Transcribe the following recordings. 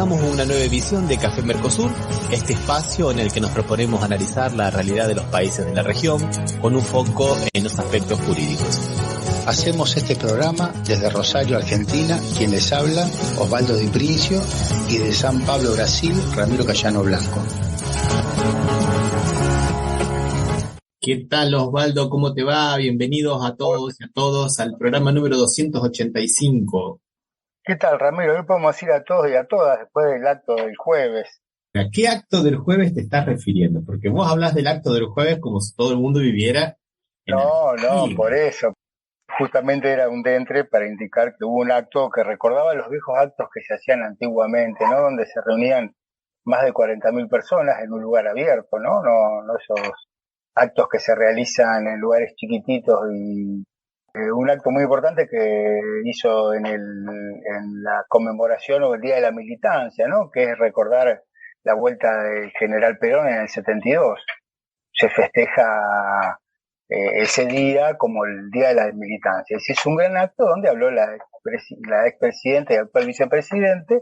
comenzamos una nueva edición de Café Mercosur, este espacio en el que nos proponemos analizar la realidad de los países de la región con un foco en los aspectos jurídicos. Hacemos este programa desde Rosario, Argentina, quien les habla, Osvaldo Di Princio, y de San Pablo, Brasil, Ramiro Cayano Blanco. ¿Qué tal, Osvaldo? ¿Cómo te va? Bienvenidos a todos y a todos al programa número 285. ¿Qué tal, Ramiro? Hoy podemos ir a todos y a todas después del acto del jueves. ¿A qué acto del jueves te estás refiriendo? Porque vos hablas del acto del jueves como si todo el mundo viviera en No, por eso. Justamente era un dentre para indicar que hubo un acto que recordaba los viejos actos que se hacían antiguamente, ¿no? Donde se reunían más de 40.000 personas en un lugar abierto, ¿no? No esos actos que se realizan en lugares chiquititos. Y un acto muy importante que hizo en la conmemoración o el Día de la Militancia, ¿no? Que es recordar la vuelta del general Perón en el 72. Se festeja ese día como el Día de la Militancia. Ese es un gran acto donde habló la expresidenta y actual vicepresidente,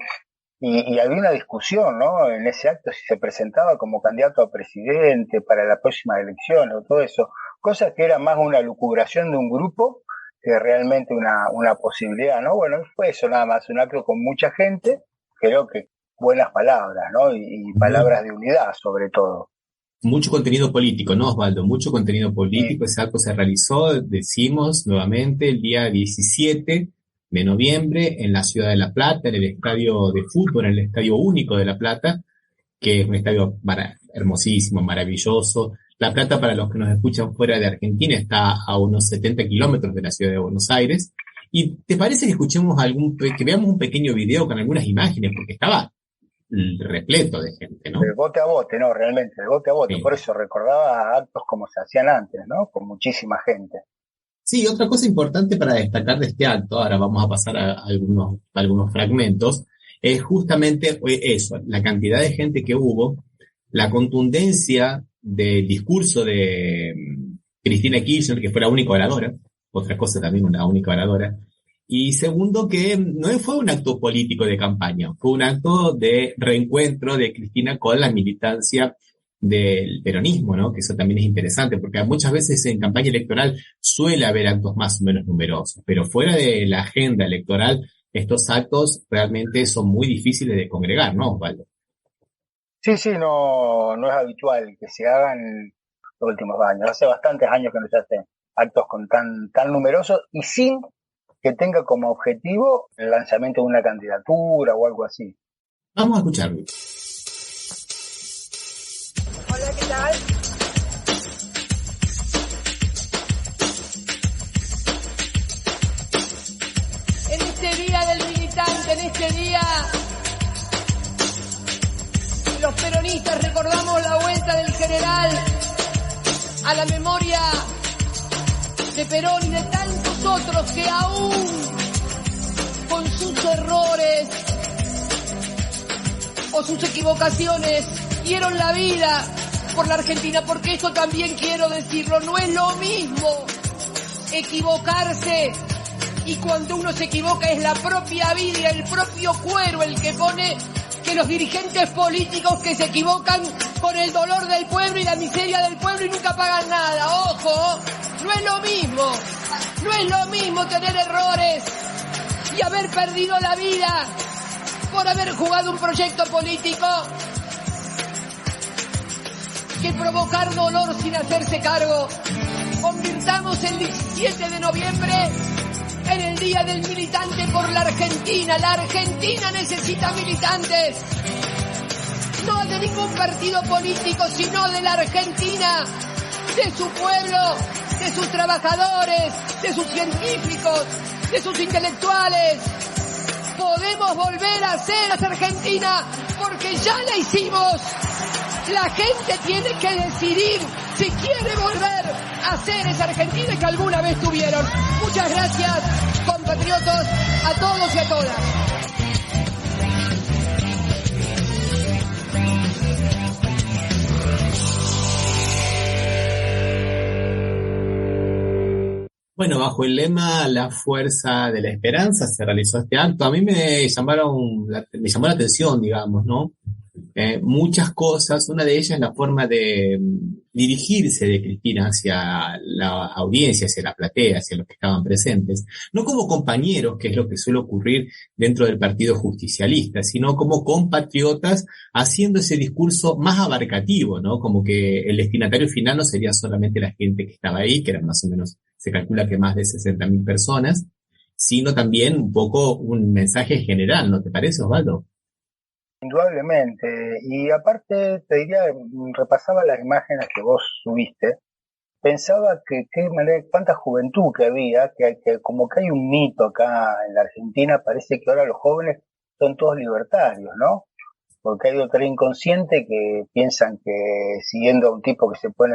y había una discusión, ¿no? En ese acto si se presentaba como candidato a presidente para la próxima elección o todo eso, cosa que era más una lucubración de un grupo que realmente una posibilidad, ¿no? Bueno, fue eso nada más, un acto con mucha gente, creo que buenas palabras, ¿no? Y palabras de unidad sobre todo. Mucho contenido político, ¿no, Osvaldo? Mucho contenido político. Sí. Ese acto se realizó, decimos nuevamente, el día 17 de noviembre en la ciudad de La Plata, en el estadio de fútbol, en el Estadio Único de La Plata, que es un estadio hermosísimo, maravilloso. La Plata, para los que nos escuchan fuera de Argentina, está a unos 70 kilómetros de la ciudad de Buenos Aires. ¿Y te parece que escuchemos que veamos un pequeño video con algunas imágenes? Porque estaba repleto de gente, ¿no? De bote a bote, ¿no? Realmente, de bote a bote. Sí. Por eso recordaba actos como se hacían antes, ¿no? Con muchísima gente. Sí, otra cosa importante para destacar de este acto, ahora vamos a pasar a algunos fragmentos, es justamente eso, la cantidad de gente que hubo, la contundencia del discurso de Cristina Kirchner, que fue la única oradora, otra cosa también, una única oradora. Y segundo, que no fue un acto político de campaña, fue un acto de reencuentro de Cristina con la militancia del peronismo, ¿no? Que eso también es interesante, porque muchas veces en campaña electoral suele haber actos más o menos numerosos, pero fuera de la agenda electoral, estos actos realmente son muy difíciles de congregar, ¿no, Osvaldo? Sí, no es habitual que se hagan los últimos años. Hace bastantes años que no se hacen actos con tan numerosos y sin que tenga como objetivo el lanzamiento de una candidatura o algo así. Vamos a escucharlo. Hola, ¿qué tal? En este día del militante, en este día, los peronistas recordamos la vuelta del general a la memoria de Perón y de tantos otros que aún con sus errores o sus equivocaciones dieron la vida por la Argentina, porque eso también quiero decirlo, no es lo mismo equivocarse, y cuando uno se equivoca es la propia vida y el propio cuero el que pone, que los dirigentes políticos que se equivocan con el dolor del pueblo y la miseria del pueblo y nunca pagan nada. Ojo, no es lo mismo tener errores y haber perdido la vida por haber jugado un proyecto político que provocar dolor sin hacerse cargo. Convirtamos el 17 de noviembre en el Día del Militante por la Argentina. La Argentina necesita militantes, no de ningún partido político, sino de la Argentina, de su pueblo, de sus trabajadores, de sus científicos, de sus intelectuales. Podemos volver a ser Argentina porque ya la hicimos. La gente tiene que decidir si quiere volver a ser esa Argentina que alguna vez tuvieron. Muchas gracias, compatriotas, a todos y a todas. Bueno, bajo el lema La Fuerza de la Esperanza se realizó este acto. A mí me llamó la atención, digamos, ¿no? Muchas cosas, una de ellas es la forma de dirigirse de Cristina hacia la audiencia, hacia la platea, hacia los que estaban presentes, no como compañeros, que es lo que suele ocurrir dentro del Partido Justicialista, sino como compatriotas haciendo ese discurso más abarcativo, ¿no? Como que el destinatario final no sería solamente la gente que estaba ahí, que eran más o menos, se calcula que más de 60.000 personas, sino también un poco un mensaje general, ¿no te parece, Osvaldo? Indudablemente. Y aparte, te diría, repasaba las imágenes que vos subiste, pensaba que qué manera, cuánta juventud que había, que como que hay un mito acá en la Argentina, parece que ahora los jóvenes son todos libertarios, ¿no? Porque hay otra inconsciente que piensan que siguiendo a un tipo que se pone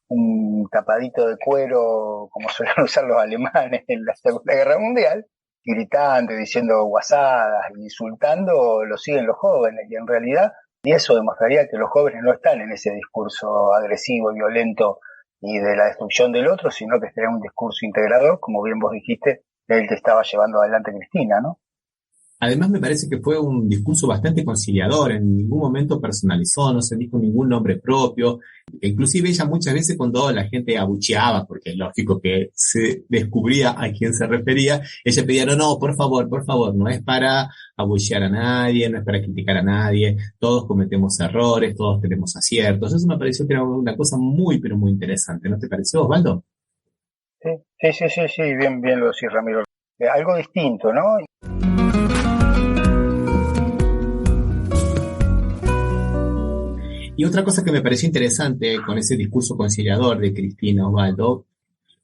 un tapadito de cuero, como suelen usar los alemanes en la Segunda Guerra Mundial, gritando, diciendo guasadas, insultando, lo siguen los jóvenes, y en realidad, y eso demostraría que los jóvenes no están en ese discurso agresivo, violento y de la destrucción del otro, sino que están en un discurso integrador, como bien vos dijiste, el que estaba llevando adelante Cristina, ¿no? Además, me parece que fue un discurso bastante conciliador, en ningún momento personalizó, no se dijo ningún nombre propio. Inclusive ella muchas veces cuando la gente abucheaba, porque es lógico que se descubría a quién se refería, ella pedía, no, por favor, no es para abuchear a nadie, no es para criticar a nadie, todos cometemos errores, todos tenemos aciertos. Eso me pareció que era una cosa muy, pero muy interesante. ¿No te pareció, Osvaldo? Sí, bien lo decís, Ramiro. Algo distinto, ¿no? Y otra cosa que me pareció interesante con ese discurso conciliador de Cristina, Osvaldo,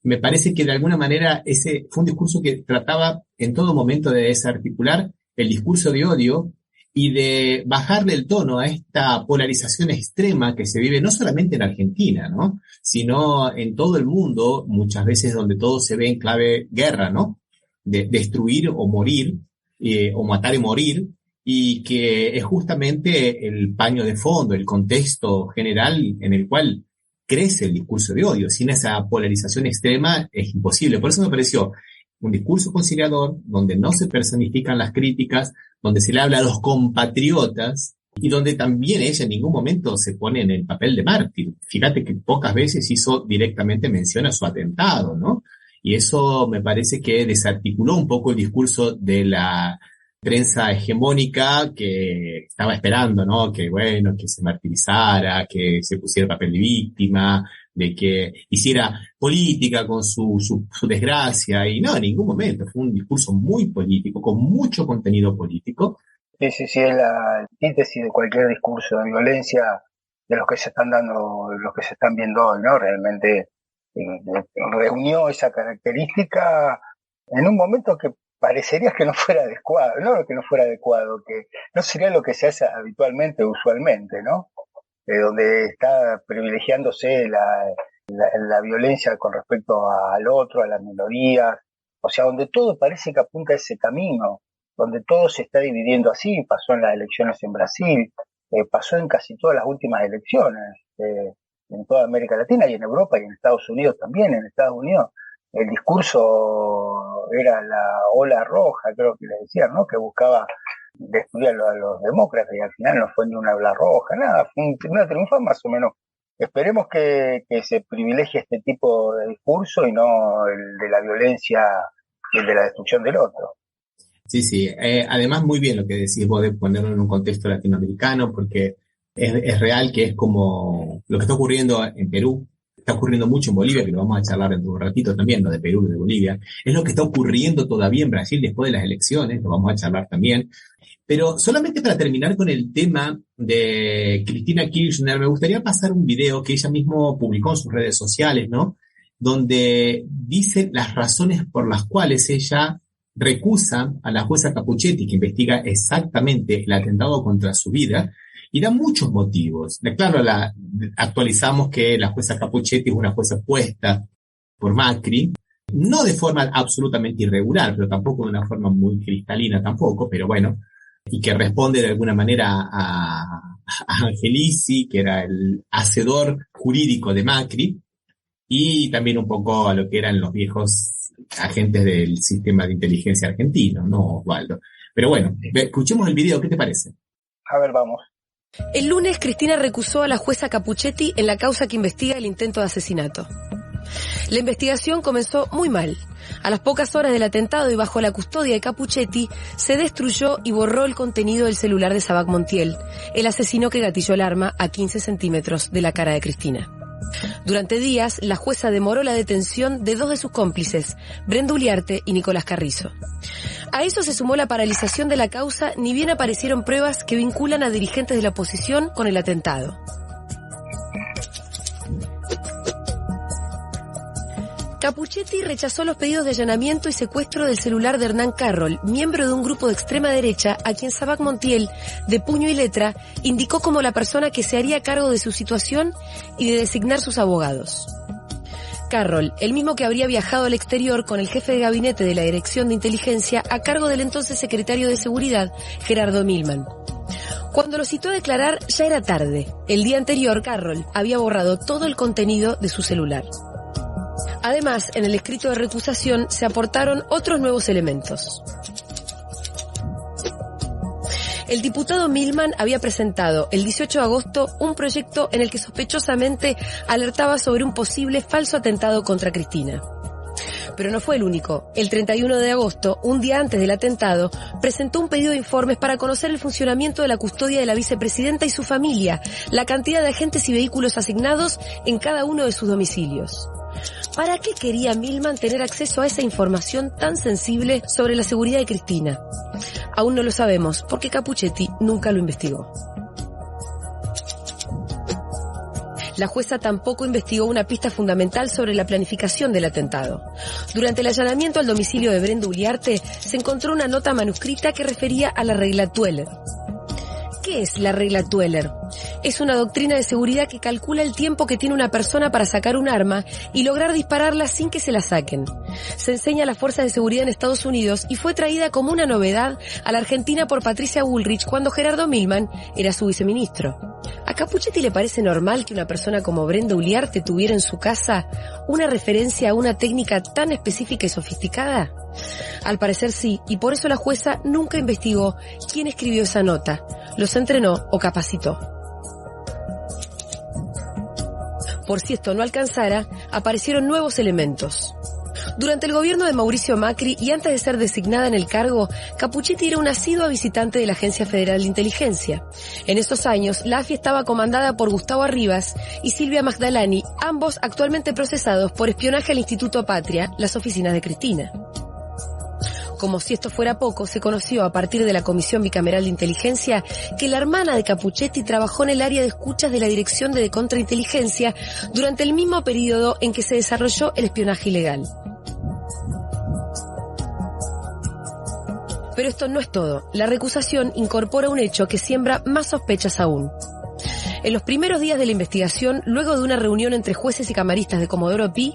me parece que de alguna manera ese fue un discurso que trataba en todo momento de desarticular el discurso de odio y de bajarle el tono a esta polarización extrema que se vive no solamente en Argentina, ¿no? Sino en todo el mundo, muchas veces donde todo se ve en clave guerra, ¿no? De destruir o morir, o matar y morir, y que es justamente el paño de fondo, el contexto general en el cual crece el discurso de odio. Sin esa polarización extrema es imposible. Por eso me pareció un discurso conciliador, donde no se personifican las críticas, donde se le habla a los compatriotas y donde también ella en ningún momento se pone en el papel de mártir. Fíjate que pocas veces hizo directamente mención a su atentado, ¿no? Y eso me parece que desarticuló un poco el discurso de la prensa hegemónica que estaba esperando, ¿no? Que bueno, que se martirizara, que se pusiera el papel de víctima, de que hiciera política con su desgracia, y no, en ningún momento. Fue un discurso muy político, con mucho contenido político. Sí, es la antítesis de cualquier discurso de violencia de los que se están dando, los que se están viendo hoy, ¿no? Realmente reunió esa característica en un momento que parecería que no fuera adecuado, que no sería lo que se hace habitualmente, usualmente, ¿no? Donde está privilegiándose la violencia con respecto al otro, a las minorías, o sea, donde todo parece que apunta a ese camino, donde todo se está dividiendo así. Pasó en las elecciones en Brasil, pasó en casi todas las últimas elecciones, en toda América Latina y en Europa y en Estados Unidos también. En Estados Unidos el discurso era la ola roja, creo que le decían, ¿no? Que buscaba destruir a los demócratas, y al final no fue ni una ola roja, nada, fue una triunfa más o menos. Esperemos que se privilegie este tipo de discurso y no el de la violencia y el de la destrucción del otro. Sí. Además, muy bien lo que decís vos de ponerlo en un contexto latinoamericano, porque es real que es como lo que está ocurriendo en Perú, está ocurriendo mucho en Bolivia, que lo vamos a charlar dentro de un ratito también, lo de Perú y de Bolivia, es lo que está ocurriendo todavía en Brasil después de las elecciones, lo vamos a charlar también. Pero solamente para terminar con el tema de Cristina Kirchner, me gustaría pasar un video que ella misma publicó en sus redes sociales, ¿no? Donde dice las razones por las cuales ella recusa a la jueza Cappuccetti, que investiga exactamente el atentado contra su vida, y da muchos motivos. Claro, actualizamos que la jueza Cappuccetti es una jueza puesta por Macri, no de forma absolutamente irregular, pero tampoco de una forma muy cristalina tampoco, pero bueno, y que responde de alguna manera a Angelici, que era el hacedor jurídico de Macri, y también un poco a lo que eran los viejos agentes del sistema de inteligencia argentino, ¿no, Osvaldo? Pero bueno, escuchemos el video, ¿qué te parece? A ver, vamos. El lunes, Cristina recusó a la jueza Capuchetti en la causa que investiga el intento de asesinato. La investigación comenzó muy mal. A las pocas horas del atentado y bajo la custodia de Capuchetti, se destruyó y borró el contenido del celular de Sabac Montiel, el asesino que gatilló el arma a 15 centímetros de la cara de Cristina. Durante días, la jueza demoró la detención de dos de sus cómplices, Brenda Uliarte y Nicolás Carrizo. A eso se sumó la paralización de la causa, ni bien aparecieron pruebas que vinculan a dirigentes de la oposición con el atentado. Capuchetti rechazó los pedidos de allanamiento y secuestro del celular de Hernán Carroll, miembro de un grupo de extrema derecha a quien Sabac Montiel, de puño y letra, indicó como la persona que se haría cargo de su situación y de designar sus abogados. Carroll, el mismo que habría viajado al exterior con el jefe de gabinete de la Dirección de Inteligencia a cargo del entonces secretario de Seguridad, Gerardo Milman. Cuando lo citó a declarar, ya era tarde. El día anterior, Carroll había borrado todo el contenido de su celular. Además, en el escrito de recusación se aportaron otros nuevos elementos. El diputado Milman había presentado el 18 de agosto un proyecto en el que sospechosamente alertaba sobre un posible falso atentado contra Cristina. Pero no fue el único. El 31 de agosto, un día antes del atentado, presentó un pedido de informes para conocer el funcionamiento de la custodia de la vicepresidenta y su familia, la cantidad de agentes y vehículos asignados en cada uno de sus domicilios. ¿Para qué quería Milman tener acceso a esa información tan sensible sobre la seguridad de Cristina? Aún no lo sabemos, porque Capuchetti nunca lo investigó. La jueza tampoco investigó una pista fundamental sobre la planificación del atentado. Durante el allanamiento al domicilio de Brenda Uliarte, se encontró una nota manuscrita que refería a la regla Tueller. ¿Qué es la regla Tueller? Es una doctrina de seguridad que calcula el tiempo que tiene una persona para sacar un arma y lograr dispararla sin que se la saquen. Se enseña a las fuerzas de seguridad en Estados Unidos y fue traída como una novedad a la Argentina por Patricia Bullrich cuando Gerardo Milman era su viceministro. ¿A Capuchetti le parece normal que una persona como Brenda Uliarte tuviera en su casa una referencia a una técnica tan específica y sofisticada? Al parecer sí, y por eso la jueza nunca investigó quién escribió esa nota, los entrenó o capacitó. Por si esto no alcanzara, aparecieron nuevos elementos. Durante el gobierno de Mauricio Macri y antes de ser designada en el cargo, Capuchetti era una asidua visitante de la Agencia Federal de Inteligencia. En esos años, la AFI estaba comandada por Gustavo Arribas y Silvia Magdalani, ambos actualmente procesados por espionaje al Instituto Patria, las oficinas de Cristina. Como si esto fuera poco, se conoció a partir de la Comisión Bicameral de Inteligencia que la hermana de Capuchetti trabajó en el área de escuchas de la Dirección de Contrainteligencia durante el mismo periodo en que se desarrolló el espionaje ilegal. Pero esto no es todo. La recusación incorpora un hecho que siembra más sospechas aún. En los primeros días de la investigación, luego de una reunión entre jueces y camaristas de Comodoro Pi,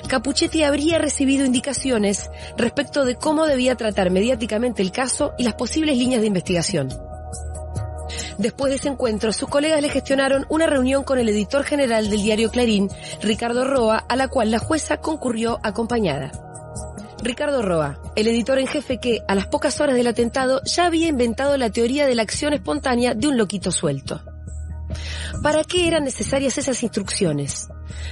Capuchetti habría recibido indicaciones respecto de cómo debía tratar mediáticamente el caso y las posibles líneas de investigación. Después de ese encuentro, sus colegas le gestionaron una reunión con el editor general del diario Clarín, Ricardo Roa, a la cual la jueza concurrió acompañada. Ricardo Roa, el editor en jefe que, a las pocas horas del atentado, ya había inventado la teoría de la acción espontánea de un loquito suelto. ¿Para qué eran necesarias esas instrucciones?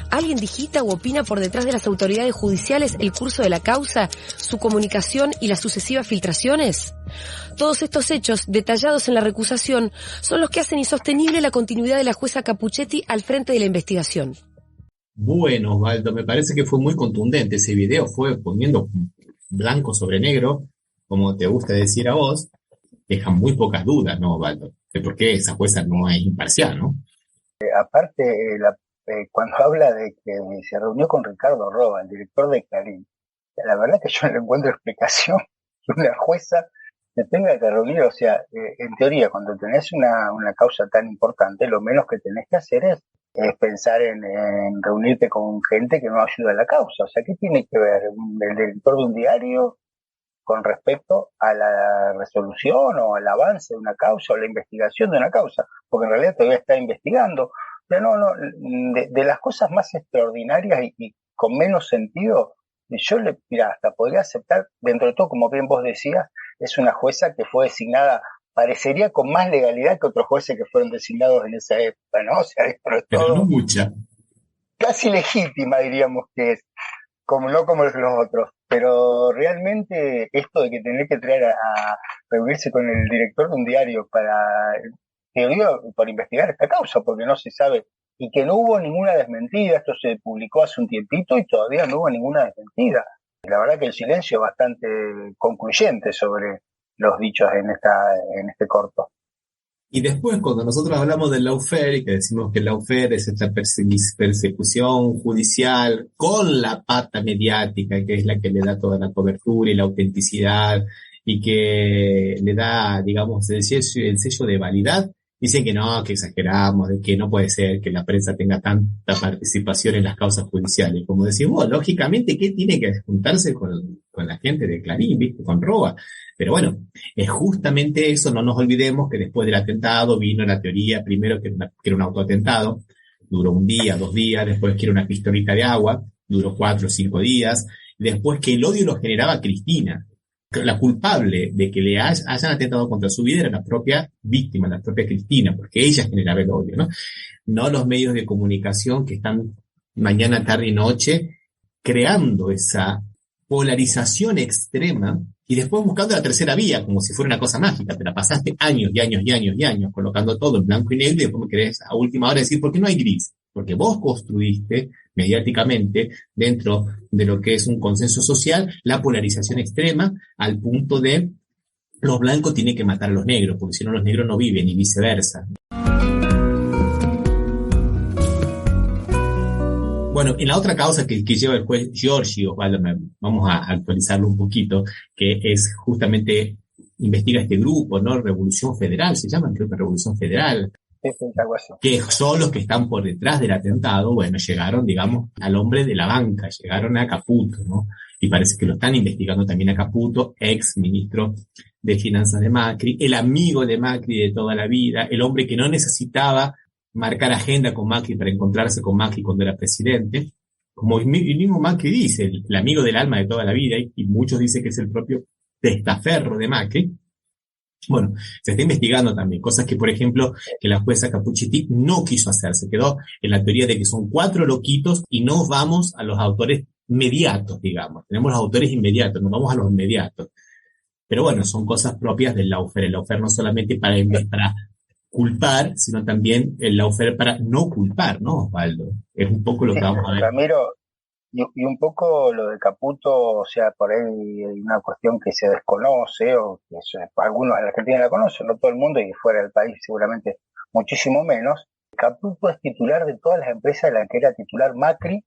¿Alguien digita u opina por detrás de las autoridades judiciales el curso de la causa, su comunicación y las sucesivas filtraciones? Todos estos hechos, detallados en la recusación, son los que hacen insostenible la continuidad de la jueza Capuchetti al frente de la investigación. Bueno, Osvaldo, me parece que fue muy contundente ese video, fue poniendo blanco sobre negro, como te gusta decir a vos, deja muy pocas dudas, ¿no, Osvaldo? De por qué esa jueza no es imparcial, ¿no? Aparte, cuando habla de que se reunió con Ricardo Roa, el director de Clarín, la verdad que yo no le encuentro explicación que una jueza se tenga que reunir. O sea, en teoría, cuando tenés una causa tan importante, lo menos que tenés que hacer es pensar en reunirte con gente que no ayuda a la causa. O sea, ¿qué tiene que ver el director de un diario con respecto a la resolución o al avance de una causa o la investigación de una causa? Porque en realidad todavía está investigando. sea, de las cosas más extraordinarias y con menos sentido, hasta podría aceptar, dentro de todo, como bien vos decías, es una jueza que fue designada, parecería con más legalidad que otros jueces que fueron designados en esa época, ¿no? O sea, dentro de todo, pero no mucha. Casi legítima, diríamos que es, no como los otros. Pero realmente esto de que tener que traer a reunirse con el director de un diario para investigar esta causa, porque no se sabe, y que no hubo ninguna desmentida, esto se publicó hace un tiempito y todavía no hubo ninguna desmentida. La verdad que el silencio es bastante concluyente sobre los dichos en este corto. Y después, cuando nosotros hablamos del lawfare y que decimos que el lawfare es esta persecución judicial con la pata mediática, que es la que le da toda la cobertura y la autenticidad y que le da, digamos, el sello de validad, dicen que no, que exageramos, de que no puede ser que la prensa tenga tanta participación en las causas judiciales. Como decimos, lógicamente, ¿qué tiene que juntarse con la gente de Clarín, ¿viste? Con Roa? Pero bueno, es justamente eso, no nos olvidemos que después del atentado vino la teoría, primero que era un autoatentado, duró 1 día, 2 días, después que era una pistolita de agua, duró 4 o 5 días, después que el odio lo generaba Cristina. La culpable de que le hayan atentado contra su vida era la propia víctima, la propia Cristina, porque ella generaba el odio, ¿no? No los medios de comunicación que están mañana, tarde y noche creando esa polarización extrema y después buscando la tercera vía, como si fuera una cosa mágica. Te la pasaste años y años y años y años colocando todo en blanco y negro y después me querés a última hora decir, ¿por qué no hay gris? Porque vos construiste mediáticamente dentro de lo que es un consenso social la polarización extrema al punto de los blancos tienen que matar a los negros, porque si no los negros no viven y viceversa. Bueno, en la otra causa que lleva el juez Giorgi, Osvaldo, vamos a actualizarlo un poquito, que es justamente, investiga este grupo, ¿no? Revolución Federal, se llama, creo que Revolución Federal, que son los que están por detrás del atentado. Bueno, llegaron, digamos, al hombre de la banca, llegaron a Caputo, ¿no? Y parece que lo están investigando también a Caputo, ex ministro de Finanzas de Macri, el amigo de Macri de toda la vida, el hombre que no necesitaba marcar agenda con Macri para encontrarse con Macri cuando era presidente, como el mismo Macri dice, el amigo del alma de toda la vida, y muchos dicen que es el propio testaferro de Macri. Bueno, se está investigando también cosas que, por ejemplo, que la jueza Capuchetti no quiso hacer, se quedó en la teoría de que son 4 loquitos y no vamos a los autores mediatos, digamos, tenemos los autores inmediatos, nos vamos a los inmediatos. Pero bueno, son cosas propias del lawfare. El lawfare no solamente para culpar, sino también el lawfare para no culpar, ¿no, Osvaldo? Es un poco lo que vamos a ver. Ramiro, y un poco lo de Caputo, o sea, por ahí hay una cuestión que se desconoce, o que algunos en la Argentina la conocen, no todo el mundo, y fuera del país seguramente muchísimo menos. Caputo es titular de todas las empresas de las que era titular Macri,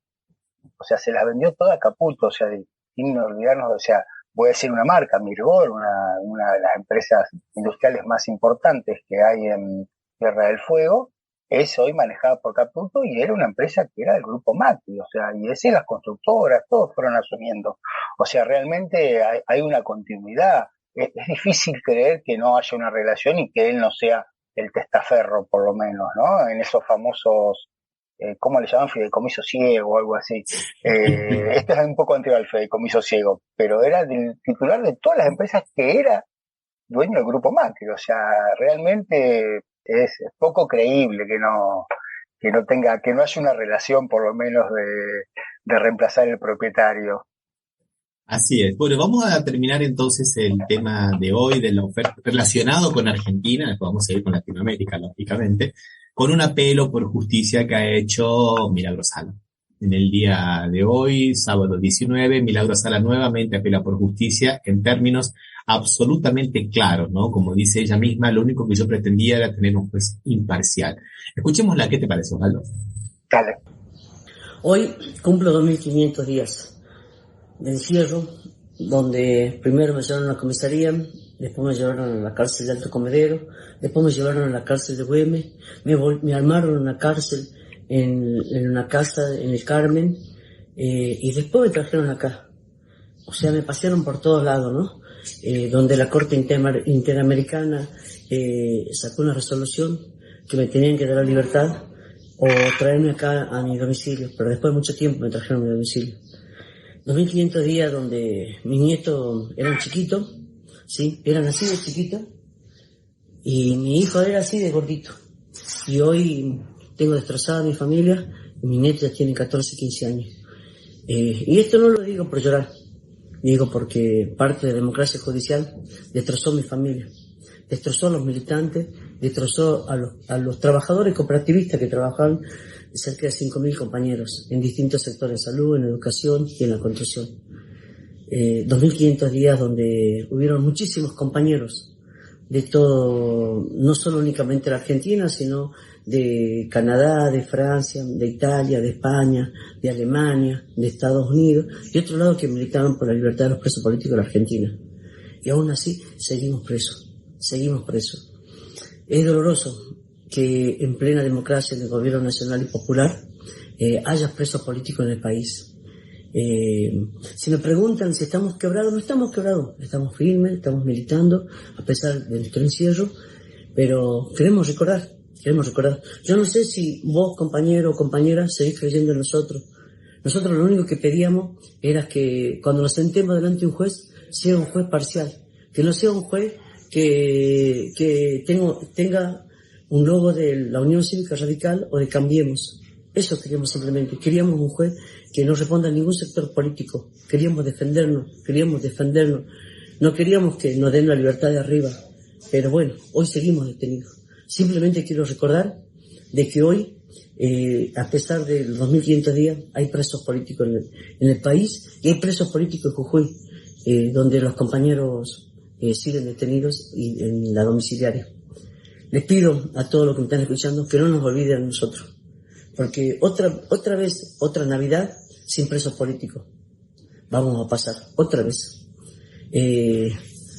o sea, se las vendió toda a Caputo, o sea, sin olvidarnos, o sea, voy a decir una marca, Mirgor, una de las empresas industriales más importantes que hay en Tierra del Fuego, es hoy manejada por Caputo y era una empresa que era del grupo Macri, o sea, y ese las constructoras, todos fueron asumiendo. O sea, realmente hay una continuidad. Es difícil creer que no haya una relación y que él no sea el testaferro, por lo menos, ¿no? En esos famosos, ¿cómo le llaman? Fideicomiso ciego o algo así. Este es un poco anterior al fideicomiso ciego, pero era el titular de todas las empresas que era dueño del grupo Macri. O sea, realmente es poco creíble que no haya una relación, por lo menos, de reemplazar el propietario. Así es. Bueno, vamos a terminar entonces el tema de hoy de la oferta relacionado con Argentina, después vamos a ir con Latinoamérica, lógicamente, con un apelo por justicia que ha hecho Milagro Sala. En el día de hoy, sábado 19, Milagro Sala nuevamente apela por justicia en términos absolutamente claros, ¿no? Como dice ella misma, lo único que yo pretendía era tener un juez imparcial. Escuchémosla, ¿qué te parece, Osvaldo? Dale. Hoy cumplo 2500 días de encierro, donde primero me llevaron a la comisaría, después me llevaron a la cárcel de Alto Comedero, después me llevaron a la cárcel de Güemes, me armaron en una cárcel en una casa en el Carmen, y después me trajeron acá. O sea, me pasearon por todos lados, ¿no? Donde la Corte Interamericana sacó una resolución que me tenían que dar la libertad, o traerme acá a mi domicilio, pero después de mucho tiempo me trajeron a mi domicilio. 2500 días donde mis nietos eran chiquitos, ¿sí? Eran así de chiquitos, y mi hijo era así de gordito. Y hoy tengo destrozada mi familia, y mis nietos ya tienen 14, 15 años. Y esto no lo digo por llorar, digo porque parte de la democracia judicial destrozó mi familia, destrozó a los militantes, destrozó a los trabajadores cooperativistas que trabajan, cerca de 5.000 compañeros en distintos sectores de salud, en educación y en la construcción. 2.500 días donde hubieron muchísimos compañeros de todo, no solo únicamente de Argentina, sino de Canadá, de Francia, de Italia, de España, de Alemania, de Estados Unidos, y otro lado que militaron por la libertad de los presos políticos de la Argentina. Y aún así seguimos presos. Es doloroso que en plena democracia del gobierno nacional y popular haya presos políticos en el país. Si me preguntan si estamos quebrados, no estamos quebrados, estamos firmes, estamos militando a pesar de nuestro encierro, pero queremos recordar. Yo no sé si vos, compañero o compañera, seguís creyendo en nosotros. Nosotros lo único que pedíamos era que cuando nos sentemos delante de un juez, sea un juez parcial, que no sea un juez que tenga un logo de la Unión Cívica Radical o de Cambiemos. Eso queríamos simplemente. Queríamos un juez que no responda a ningún sector político. Queríamos defendernos. No queríamos que nos den la libertad de arriba. Pero bueno, hoy seguimos detenidos. Simplemente quiero recordar de que hoy, a pesar de los 2.500 días, hay presos políticos en el país, y hay presos políticos en Jujuy, donde los compañeros siguen detenidos y en la domiciliaria. Les pido a todos los que me están escuchando que no nos olviden a nosotros. Porque otra vez, otra Navidad sin presos políticos. Vamos a pasar, otra vez.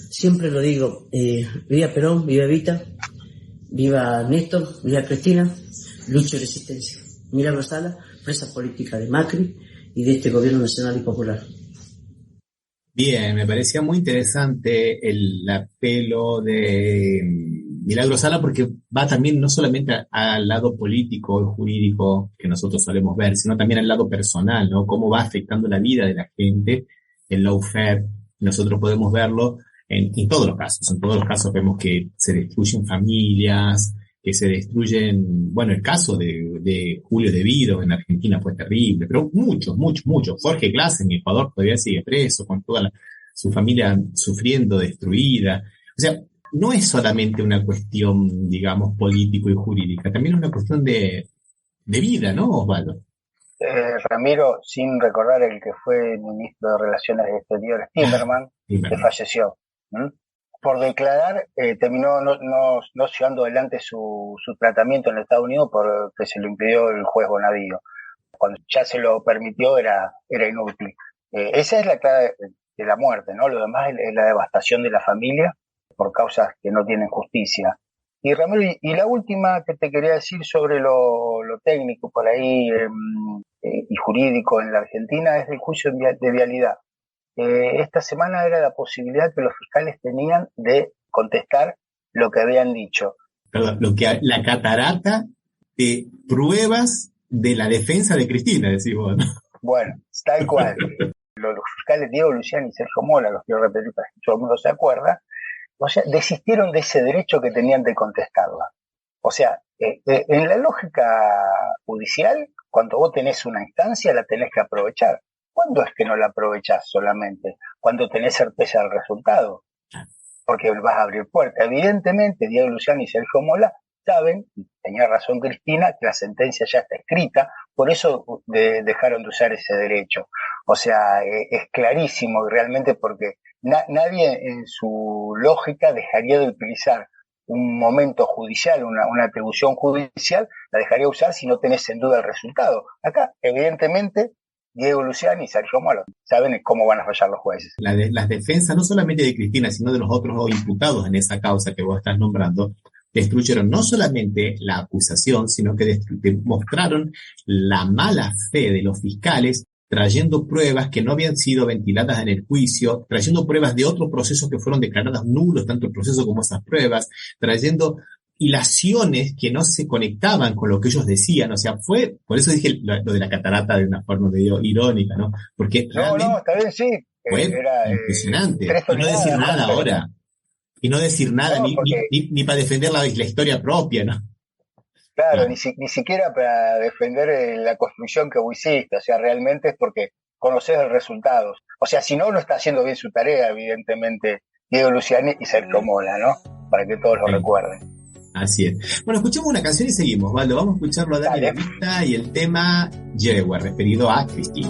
Siempre lo digo, viva Perón, viva Evita, viva Néstor, viva Cristina, lucha y resistencia. Milagro Sala, presa política de Macri y de este gobierno nacional y popular. Bien, me parecía muy interesante el apelo de Milagro Sala porque va también no solamente al lado político y jurídico que nosotros solemos ver, sino también al lado personal, ¿no? Cómo va afectando la vida de la gente, el lawfare. Nosotros podemos verlo en todos los casos. En todos los casos vemos que se destruyen familias, que se destruyen, bueno, el caso de Julio De Vido en Argentina fue terrible, pero muchos. Jorge Glass en Ecuador todavía sigue preso, con toda su familia sufriendo, destruida. O sea, no es solamente una cuestión, digamos, político y jurídica, también es una cuestión de vida, ¿no, Osvaldo? Ramiro, sin recordar el que fue ministro de Relaciones Exteriores, Timerman, que falleció. Por declarar, terminó no llevando adelante su tratamiento en Estados Unidos porque se lo impidió el juez Bonadío. Cuando ya se lo permitió era inútil. Esa es la clave de la muerte, ¿no? Lo demás es la devastación de la familia por causas que no tienen justicia. Y Ramiro, y la última que te quería decir sobre lo técnico por ahí y jurídico en la Argentina es el juicio de vialidad. Esta semana era la posibilidad que los fiscales tenían de contestar lo que habían dicho. Perdón, la catarata de pruebas de la defensa de Cristina, decís vos, ¿no? Bueno, tal cual. Los fiscales Diego Luciani y Sergio Mola, los quiero repetir para que todo el mundo se acuerda, o sea, desistieron de ese derecho que tenían de contestarla. O sea, en la lógica judicial, cuando vos tenés una instancia, la tenés que aprovechar. ¿Cuándo es que no la aprovechás solamente? Cuando tenés certeza del resultado. Porque vas a abrir puertas. Evidentemente, Diego Luciani y Sergio Mola saben, y tenía razón Cristina, que la sentencia ya está escrita, por eso dejaron de usar ese derecho. O sea, es clarísimo realmente porque nadie en su lógica dejaría de utilizar un momento judicial, una atribución judicial, la dejaría usar si no tenés en duda el resultado. Acá, evidentemente, Diego Luciani y Sergio Mola saben cómo van a fallar los jueces. Las defensas, no solamente de Cristina, sino de los otros dos imputados en esa causa que vos estás nombrando, destruyeron no solamente la acusación, sino que demostraron la mala fe de los fiscales, trayendo pruebas que no habían sido ventiladas en el juicio, trayendo pruebas de otros procesos que fueron declaradas nulos, tanto el proceso como esas pruebas, trayendo hilaciones que no se conectaban con lo que ellos decían, o sea, por eso dije lo de la catarata de una forma medio irónica, ¿no? Porque realmente está bien, sí. fue Era impresionante. Y no decir nada ahora. Y no decir nada, ni para defender la historia propia, ¿no? Claro, ni siquiera para defender la construcción que vos hiciste, o sea, realmente es porque conoces el resultado. O sea, si no está haciendo bien su tarea, evidentemente, Diego Luciani y Sergio Mola, ¿no? Para que todos lo recuerden. Así es. Bueno, escuchemos una canción y seguimos, Valdo. Vamos a escucharlo a Dani La Vista y el tema Yegua, referido a Cristina.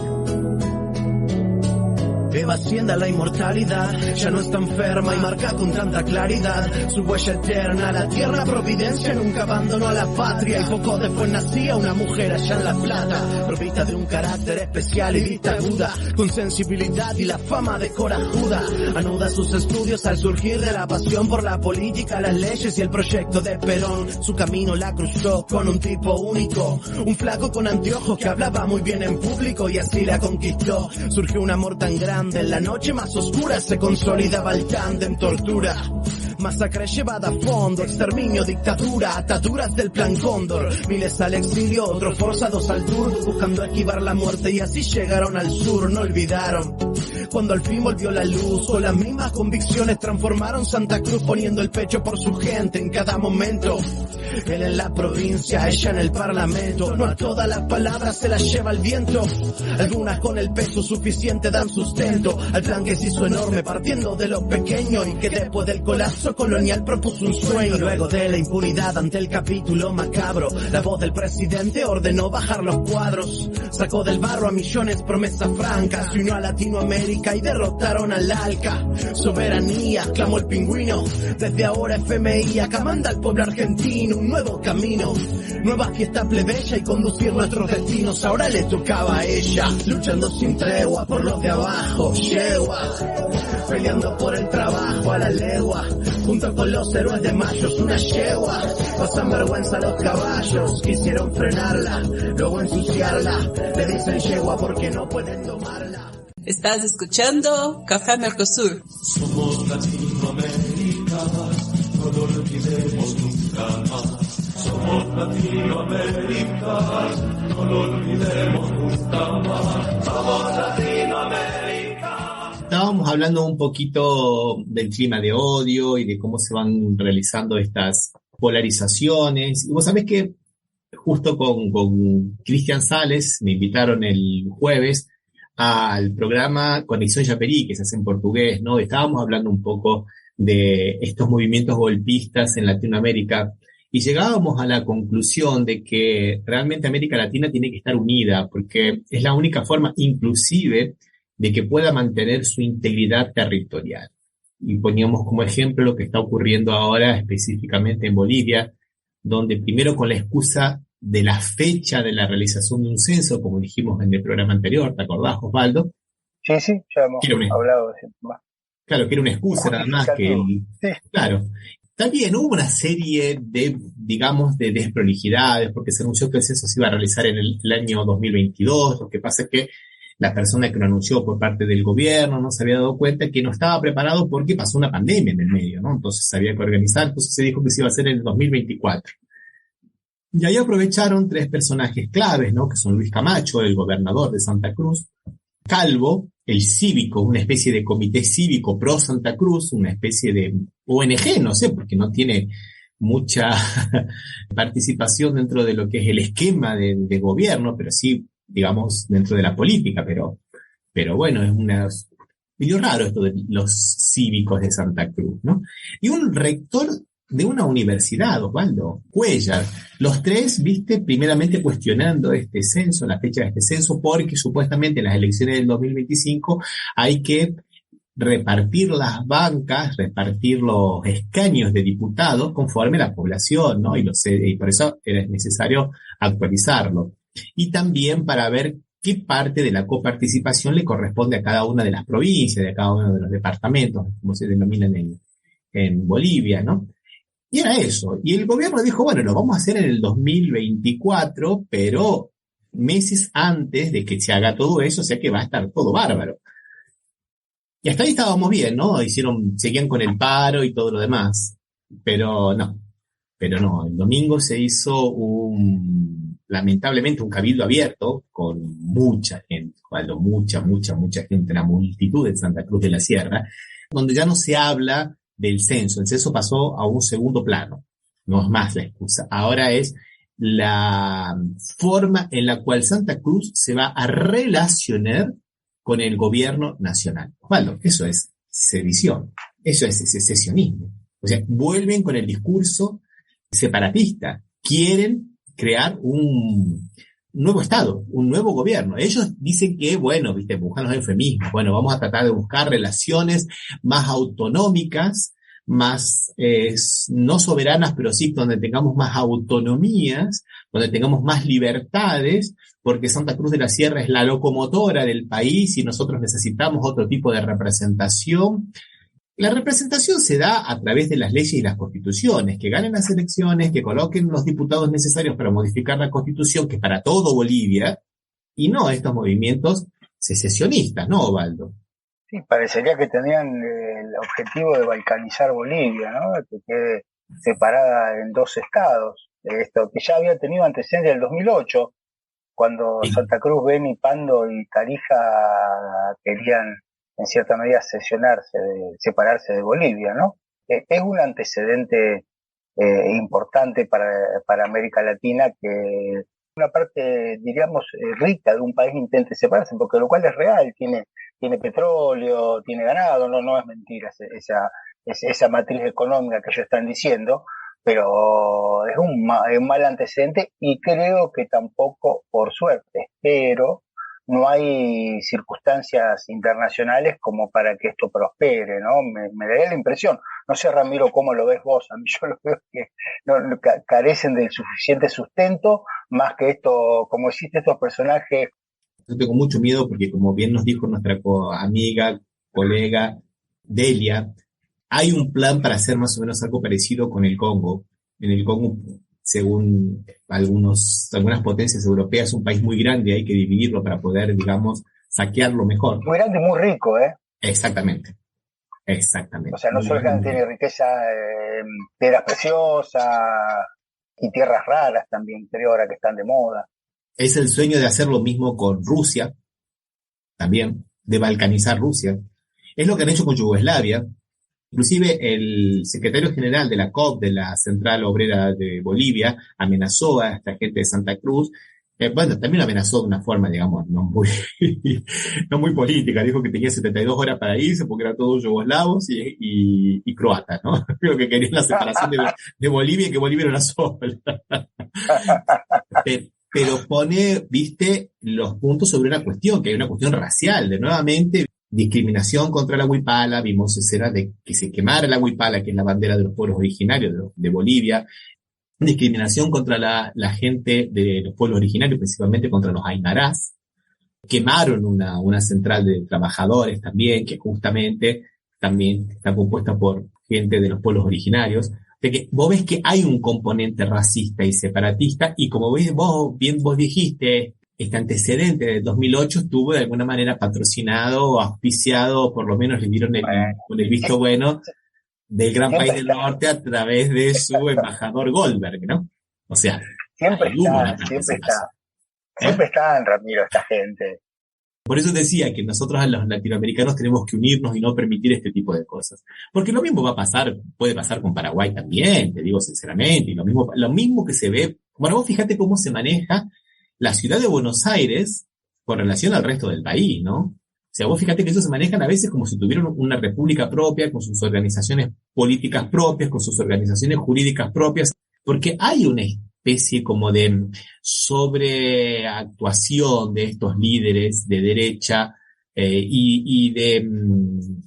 Eva asciende a la inmortalidad, ya no está enferma y marca con tanta claridad su huella eterna. La tierra providencia nunca abandonó a la patria y poco después nacía una mujer allá en La Plata, provista de un carácter especial y vista aguda, con sensibilidad y la fama de corajuda. Anuda sus estudios al surgir de la pasión por la política, las leyes y el proyecto de Perón. Su camino la cruzó con un tipo único, un flaco con anteojos que hablaba muy bien en público y así la conquistó. Surgió un amor tan grande, en la noche más oscura se consolidaba el tándem, tortura, masacre llevada a fondo, exterminio, dictadura, ataduras del plan Cóndor, miles al exilio, otros forzados al tour, buscando esquivar la muerte y así llegaron al sur. No olvidaron cuando al fin volvió la luz, con las mismas convicciones transformaron Santa Cruz, poniendo el pecho por su gente en cada momento. Él en la provincia, ella en el parlamento, no a todas las palabras se las lleva el viento, algunas con el peso suficiente dan sustento al plan que se hizo enorme partiendo de lo pequeño y que después del colapso colonial propuso un sueño. Luego de la impunidad ante el capítulo macabro, la voz del presidente ordenó bajar los cuadros, sacó del barro a millones promesas francas, se unió a Latinoamérica y derrotaron al ALCA. Soberanía, clamó el pingüino, desde ahora FMI acá manda al pueblo argentino un nuevo camino, nueva fiesta plebeya y conducir nuestros destinos. Ahora le tocaba a ella, luchando sin tregua por los de abajo, yegua, peleando por el trabajo a la legua, junto con los héroes de Mayo, una yegua. Pasan vergüenza a los caballos, quisieron frenarla, luego ensuciarla, le dicen yegua porque no pueden domarla. Estás escuchando Café Mercosur. Somos Latinoamérica, no lo olvidemos nunca más. Somos Latinoamérica, no lo olvidemos nunca más. Somos Latinoamérica. Estábamos hablando un poquito del clima de odio y de cómo se van realizando estas polarizaciones. Y vos sabés que justo con Cristian Sales me invitaron el jueves al programa Conexión Yaperí, que se hace en portugués, ¿no? Estábamos hablando un poco de estos movimientos golpistas en Latinoamérica y llegábamos a la conclusión de que realmente América Latina tiene que estar unida porque es la única forma inclusive de que pueda mantener su integridad territorial. Y poníamos como ejemplo lo que está ocurriendo ahora específicamente en Bolivia, donde primero con la excusa de la fecha de la realización de un censo, como dijimos en el programa anterior, ¿te acordás, Osvaldo? Sí, ya hemos hablado de ese tema. Claro, que era una excusa nada más que... Sí. Claro. También hubo una serie de, digamos, de desprolijidades, porque se anunció que el censo se iba a realizar en el año 2022, lo que pasa es que la persona que lo anunció por parte del gobierno no se había dado cuenta que no estaba preparado porque pasó una pandemia en el medio, ¿no? Entonces había que organizar, entonces se dijo que se iba a hacer en el 2024. Y ahí aprovecharon tres personajes claves, ¿no? Que son Luis Camacho, el gobernador de Santa Cruz, Calvo, el cívico, una especie de comité cívico pro Santa Cruz, una especie de ONG, no sé, porque no tiene mucha participación dentro de lo que es el esquema de gobierno, pero sí, digamos, dentro de la política, pero bueno, es medio raro esto de los cívicos de Santa Cruz, ¿no? Y un rector de una universidad, Osvaldo Cuellar. Los tres, viste, primeramente cuestionando este censo, la fecha de este censo, porque supuestamente en las elecciones del 2025 hay que repartir las bancas, repartir los escaños de diputados conforme a la población, ¿no? Y por eso era necesario actualizarlo. Y también para ver qué parte de la coparticipación le corresponde a cada una de las provincias, de cada uno de los departamentos, como se denominan en Bolivia, ¿no? Y era eso. Y el gobierno dijo, bueno, lo vamos a hacer en el 2024, pero meses antes de que se haga todo eso, o sea que va a estar todo bárbaro. Y hasta ahí estábamos bien, ¿no? Seguían con el paro y todo lo demás. Pero no. Pero no, el domingo se hizo lamentablemente un cabildo abierto con mucha gente, Osvaldo, mucha gente, una multitud en Santa Cruz de la Sierra, donde ya no se habla del censo. El censo pasó a un segundo plano. No es más la excusa. Ahora es la forma en la cual Santa Cruz se va a relacionar con el gobierno nacional. Osvaldo, eso es sedición. Eso es secesionismo. O sea, vuelven con el discurso separatista. Quieren crear un nuevo Estado, un nuevo gobierno. Ellos dicen que, bueno, buscan los eufemismos. Bueno, vamos a tratar de buscar relaciones más autonómicas, más no soberanas, pero sí donde tengamos más autonomías, donde tengamos más libertades, porque Santa Cruz de la Sierra es la locomotora del país y nosotros necesitamos otro tipo de representación. La representación se da a través de las leyes y las constituciones, que ganen las elecciones, que coloquen los diputados necesarios para modificar la constitución, que es para todo Bolivia, y no estos movimientos secesionistas, ¿no, Osvaldo? Sí, parecería que tenían el objetivo de balcanizar Bolivia, ¿no? Que quede separada en dos estados. Esto que ya había tenido antecedentes en el 2008, cuando Santa Cruz, Beni, Pando y Tarija querían en cierta medida separarse de Bolivia, ¿no? Es un antecedente importante para América Latina, que una parte, diríamos, rica de un país intente separarse, porque lo cual es real, tiene petróleo, tiene ganado, no es mentira esa matriz económica que ellos están diciendo, pero es un mal antecedente, y creo que tampoco, por suerte, pero no hay circunstancias internacionales como para que esto prospere, ¿no? Me daría la impresión. No sé, Ramiro, cómo lo ves vos. A mí yo lo veo que carecen del suficiente sustento, más que esto, como hiciste estos personajes. Yo tengo mucho miedo porque, como bien nos dijo nuestra amiga, colega Delia, hay un plan para hacer más o menos algo parecido con el Congo. En el Congo, según algunas potencias europeas, es un país muy grande, hay que dividirlo para poder, digamos, saquearlo mejor. Muy grande y muy rico, ¿eh? Exactamente. O sea, no solo tiene riqueza, piedras preciosas y tierras raras también, creo, ahora que están de moda. Es el sueño de hacer lo mismo con Rusia, también, de balcanizar Rusia. Es lo que han hecho con Yugoslavia. Inclusive el secretario general de la COP, de la Central Obrera de Bolivia, amenazó a esta gente de Santa Cruz. También amenazó de una forma, digamos, no muy política. Dijo que tenía 72 horas para irse porque eran todos yugoslavos y croatas, ¿no? Creo que querían la separación de Bolivia y que Bolivia era una sola. Pero pone, los puntos sobre una cuestión, que hay una cuestión racial, de nuevamente discriminación contra la huipala. Vimos escenas de que se quemara la huipala, que es la bandera de los pueblos originarios de Bolivia, discriminación contra la gente de los pueblos originarios, principalmente contra los aymarás. Quemaron una central de trabajadores también, que justamente también está compuesta por gente de los pueblos originarios. De que vos ves que hay un componente racista y separatista, y como vos dijiste, este antecedente del 2008 estuvo de alguna manera patrocinado o auspiciado, por lo menos le dieron el visto bueno del gran país del norte a través de su embajador Goldberg, ¿no? O sea, siempre están, Ramiro, esta gente. Por eso decía que nosotros a los latinoamericanos tenemos que unirnos y no permitir este tipo de cosas. Porque lo mismo puede pasar con Paraguay también, te digo sinceramente, y lo mismo que se ve. Bueno, vos fíjate cómo se maneja la ciudad de Buenos Aires con relación al resto del país, ¿no? O sea, vos fíjate que ellos se manejan a veces como si tuvieran una república propia, con sus organizaciones políticas propias, con sus organizaciones jurídicas propias, porque hay una especie como de sobreactuación de estos líderes de derecha y de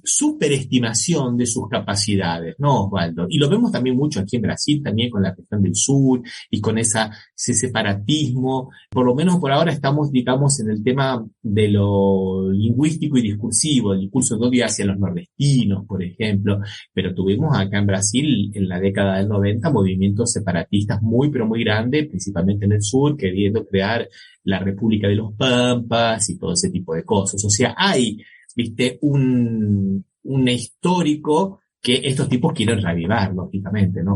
superestimación de sus capacidades, ¿no, Osvaldo? Y lo vemos también mucho aquí en Brasil, también con la cuestión del sur y con ese separatismo. Por lo menos por ahora estamos, digamos, en el tema de lo lingüístico y discursivo, el discurso de odio hacia los nordestinos, por ejemplo, pero tuvimos acá en Brasil, en la década del 90, movimientos separatistas muy, pero muy grandes, principalmente en el sur, queriendo crear la República de los Pampas y todo ese tipo de cosas. O sea, hay, un histórico que estos tipos quieren reavivar, lógicamente, ¿no?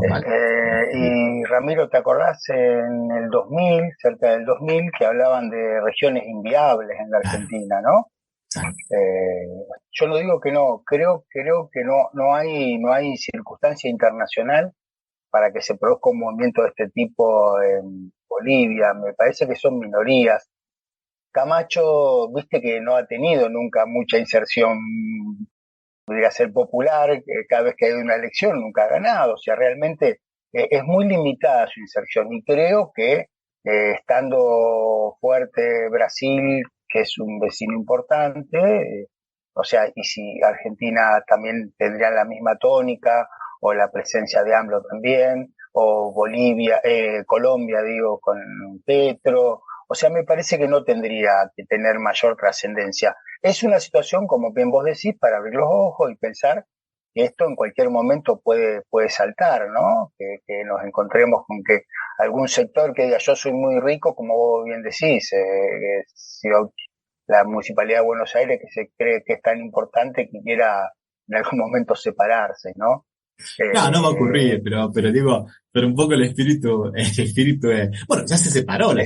Y Ramiro, ¿te acordás en el 2000, cerca del 2000, que hablaban de regiones inviables en la Argentina, ¿no? Yo no digo que no, creo que no hay circunstancia internacional para que se produzca un movimiento de este tipo en Bolivia. Me parece que son minorías. Camacho, viste que no ha tenido nunca mucha inserción, podría ser popular, cada vez que hay una elección nunca ha ganado, o sea, realmente es muy limitada su inserción, y creo que estando fuerte Brasil, que es un vecino importante, o sea, y si Argentina también tendría la misma tónica, o la presencia de AMLO también, o Bolivia, Colombia, digo, con Petro, o sea, me parece que no tendría que tener mayor trascendencia. Es una situación, como bien vos decís, para abrir los ojos y pensar que esto en cualquier momento puede saltar, ¿no? Que nos encontremos con que algún sector que diga yo soy muy rico, como vos bien decís, si la Municipalidad de Buenos Aires, que se cree que es tan importante que quiera en algún momento separarse, ¿no? No va a ocurrir, pero digo, pero un poco el espíritu es, bueno, ya se separó la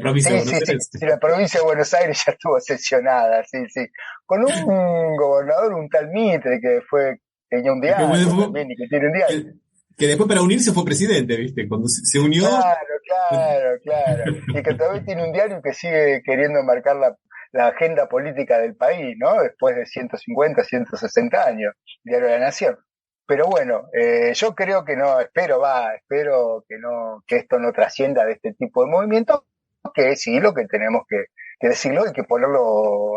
provincia de Buenos Aires. Sí, la provincia de Buenos Aires ya estuvo sesionada, sí, con un gobernador, un tal Mitre, que tenía un diario también, y que tiene un diario. Que después para unirse fue presidente, ¿viste? Cuando se unió. Claro. Y que todavía tiene un diario que sigue queriendo marcar la agenda política del país, ¿no? Después de 150, 160 años, Diario de la Nación. Pero bueno, yo creo que no, espero que esto no trascienda de este tipo de movimientos, que sí, lo que tenemos que decirlo y que ponerlo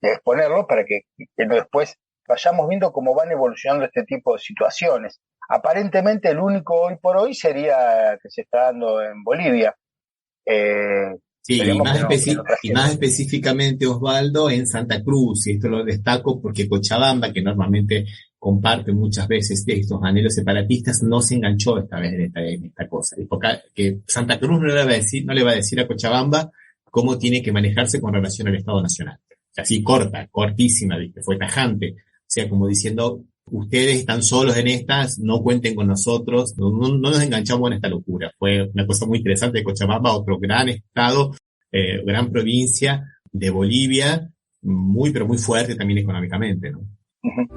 exponerlo para que después vayamos viendo cómo van evolucionando este tipo de situaciones. Aparentemente el único hoy por hoy sería que se está dando en Bolivia. Sí, y más específicamente, Osvaldo, en Santa Cruz, y esto lo destaco porque Cochabamba, que normalmente comparte muchas veces estos anhelos separatistas, no se enganchó esta vez en esta cosa. Que Santa Cruz no le va a decir a Cochabamba cómo tiene que manejarse con relación al Estado Nacional. O sea, así cortísima, ¿viste? Fue tajante. O sea, como diciendo, ustedes están solos en estas, no cuenten con nosotros, no nos enganchamos en esta locura. Fue una cosa muy interesante de Cochabamba, otro gran estado, gran provincia de Bolivia, pero muy fuerte también económicamente, ¿no? Uh-huh.